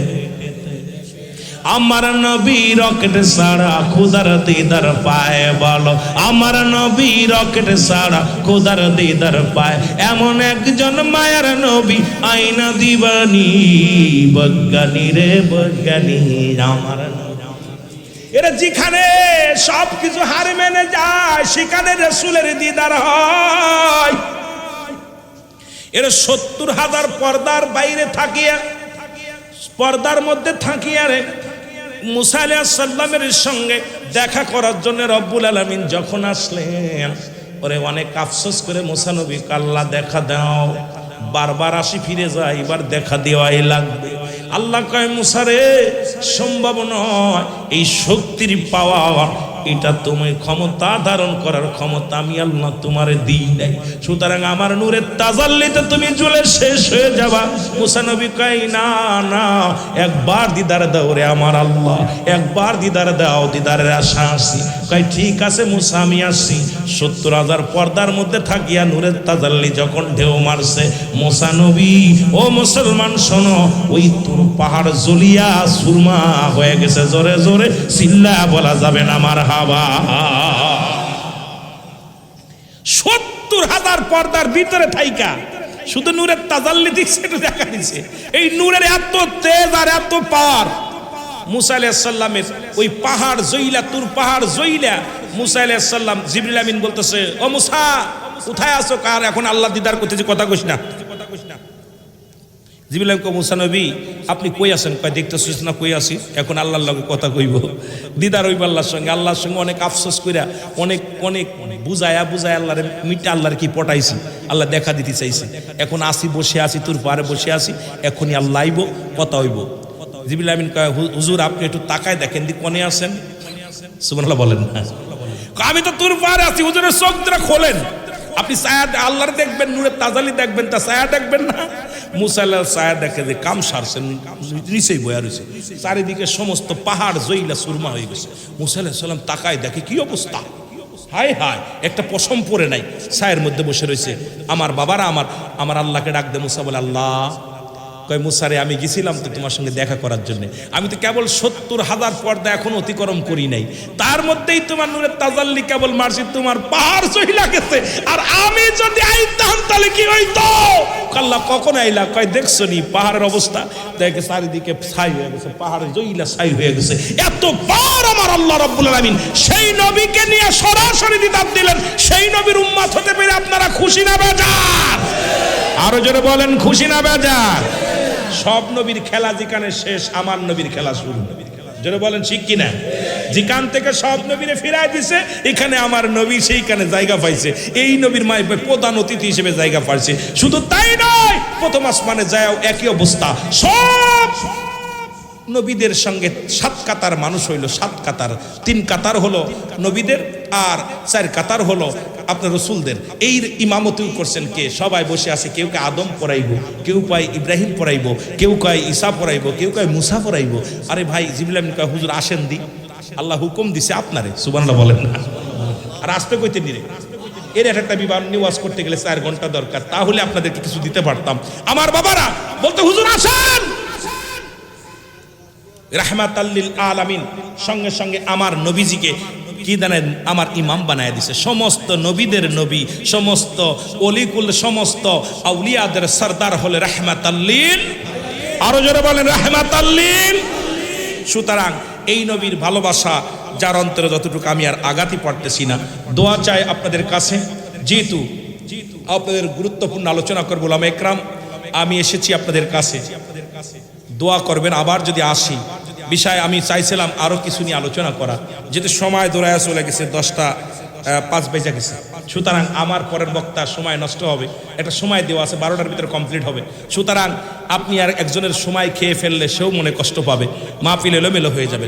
আমার নবী রকেট সারা খোদার দিদার পায়, বলো আমার নবী রকেট সারা খোদার দিদার পায়। এমন একজন মায়ার নবী আইনা দিবানি, বৈজ্ঞানী রে বৈজ্ঞানী আমার নবী। এরা যেখানে সব কিছু হার মেনে যায় সেখানে রাসূলের দিদার হয়। এরা ৭০,০০০ পর্দার বাইরে থাকিয়া, পর্দার মধ্যে থাকিয়া রে মুসা আলাইহিস সালামের সঙ্গে দেখা করার জন্য রব্বুল আলামিন যখন আসলেন, ওরে অনেক আফসোস করে মুসা নবী আল্লাহ দেখা দাও, বারবার আসি ফিরে যায়, এবার দেখা দেওয়াই লাগবে। আল্লাহ কয় মুসা রে সম্ভব নয়, এই শক্তির পাওয়া এটা তুমি ক্ষমতা ধারণ করার ক্ষমতা আমি আল্লাহ তোমারে দিই নাই, সুতরাং আমার নূরের তাজাল্লিতে তুমি জ্বলে শেষ হয়ে যাবা। মুসা নবী কয় না না, একবার দিদার দাও রে আমার আল্লাহ, একবার দিদার দাও, দিদারের আশা আসি। কয় ঠিক আছে মুসা আমি আসছি। ৭০,০০০ পর্দার মধ্যে থাকিয়া নূরের তাজাল্লি যখন ঢেউ মারছে, মুসা নবী ও মুসলমান শোনো, ওই তুর পাহাড় জ্বলিয়া সুরমা হয়ে গেছে। জোরে জোরে চিল্লা বলা যাবে না আমার হাবা। ৭০,০০০ পর্দার ভিতরে থাইকা শুধু নূরের তাজাল্লি দিচ্ছে, একটু দেখা দিচ্ছে। এই নূরের এত তেজ আর এত পাওয়ার। মুসা আলাইহিস সালামের ওই পাহাড় জইলা, তুর পাহাড় জইলা মুসা আলাইহিস সালাম জিবরিল আমিন বলতেছে, ও মুসা কোথায় আছো? কার এখন আল্লাহ দিদার করতেছে, কথা কইস না। জিবরিল আমিন কয় মুসা নবী আপনি কই আছেন? কয় দেখতেছিস না কই আছি, এখন আল্লাহর লগে কথা কইব, দিদার হইব আল্লাহর সঙ্গে। আল্লাহর সঙ্গে অনেক আফসোস কইরা অনেক অনেক বুঝায়া বুঝায় আল্লাহর মিটা আল্লাহর কি পটাইছি, আল্লাহ দেখা দিতে চাইছি। এখন আসি বসে আছি, তোর পারে বসে আছি, এখনই আল্লাহ আইব, কথা হইব। জিবরিল আমিন কয় হুজুর আপনি একটু তাকায় দেখেন দি কোনে আছেন। সুবহানাল্লাহ বলেন না, আমি তো তোর পারে আছি, হুজুরের চোখ দুটো খোলেন, আপনি ছায়া আল্লাহর দেখবেন, নূরের তাজালি দেখবেন, তা ছায়া দেখবেন না। মুসা আলাইহিস ছায়া দেখে যে কাম সারছেন, নিচেই বয়া রয়েছে, চারিদিকে সমস্ত পাহাড় জইলা সুরমা হয়ে গেছে। মুসা আলাইহিস সালাম তাকায় দেখে কি অবস্থা, হায় হায় একটা পশম পরে নাই, ছায়ের মধ্যে বসে রয়েছে। আমার বাবারা আমার আল্লাহকে ডাক দে। মুসা বলে আল্লাহ। কয় মুসা রে আমি গেছিলাম তো তোমার সঙ্গে দেখা করার জন্য, আমি তো কেবল ৭০,০০০ পর্দা এখন অতিক্রম করি নাই, তার মধ্যেই তোমার নূরের তাজাল্লি কেবল মারছি, তোমার পাহাড় চইলা গেছে। আর আমি যদি আইতাম তাহলে কি হইতো? আল্লাহ কখন আইলা? কয় দেখছো নি পাহাড়ের অবস্থা, দেখে চারিদিকে ছাই হয়ে গেছে, পাহাড়ে জইলা ছাই হয়ে গেছে। এত বার আমার আল্লাহ রাব্বুল আলামিন সেই নবীকে নিয়ে সরাসরি দিদার দিলেন। সেই নবীর উম্মত হতে পেরে আপনারা খুশি না বেজার? আরো জোরে বলেন খুশি না বেজার? সব নবীর খেলা যেখানে শেষ, আমার নবীর খেলা শুরু। জোরে বলেন ঠিক কিনা? যেখান থেকে সব নবীরে ফিরাই দিছে, এখানে আমার নবী সেইখানে জায়গা পাইছে, এই নবীর মাই প্রধান অতিথি হিসেবে জায়গা পাইছে। শুধু তাই নয়, প্রথম আসমানে যাও একই অবস্থা। সব নবীদের সঙ্গে ৭ কাতার মানুষ হইল, ৭ কাতার, ৩ কাতার হলো নবীদের আর ৪ কাতার হলো আপনার রসুলদের। এই ইমামতিও করছেন কে? সবাই বসে আছে, কেউ কে আদম পড়াইব, কেউ কয় ইব্রাহিম পড়াইব, কেউ কয় ঈসা পড়াইব, কেউ কয় মুসা পড়াইব। আরে ভাই জিবরিল আমিন কয় হুজুর আসেন দি, আল্লাহ হুকুম দিছে আপনারে। সুবহানাল্লাহ বলেন না? আর আসতে কইতে নিরে এর একটা বিবাহ নিওয়াজ করতে গেলে 4 ঘন্টা দরকার, তাহলে আপনাদেরকে কিছু দিতে পারতাম। আমার বাবারা বলতে হুজুর আসেন, রাহমাতাল লিল আলামিন। সঙ্গে সঙ্গে আমার নবীজিকে কি জানেন আমার ইমাম বানায় দিছে। সমস্ত নবীদের নবী, সমস্ত অলিকুল, সমস্ত আউলিয়াদের সরদার হলে রাহমাতাল লিল। আরো জোরে বলেন রাহমাতাল লিল। সুতরাং এই নবীর ভালোবাসা যার অন্তরে যতটুকু আমি আর আগাতি পারতেছি না, দোয়া চাই আপনাদের কাছে। যেহেতু আপনাদের গুরুত্বপূর্ণ আলোচনা করবো ওলামা একরাম, আমি এসেছি আপনাদের কাছে, দোয়া করবেন। আবার যদি আসি বিষয় আমি চাইছিলাম আরও কিছু নিয়ে আলোচনা করা, যেহেতু সময় দৌড়ায় চলে গেছে, 10টা 5 বেজে গেছে। সুতরাং আমার পরের বক্তা সময় নষ্ট হবে, একটা সময় দেওয়া আছে 12টার ভিতরে কমপ্লিট হবে। সুতরাং আপনি আর একজনের সময় খেয়ে ফেললে সেও মনে কষ্ট পাবে, মাহফিল এলোমেলো হয়ে যাবে।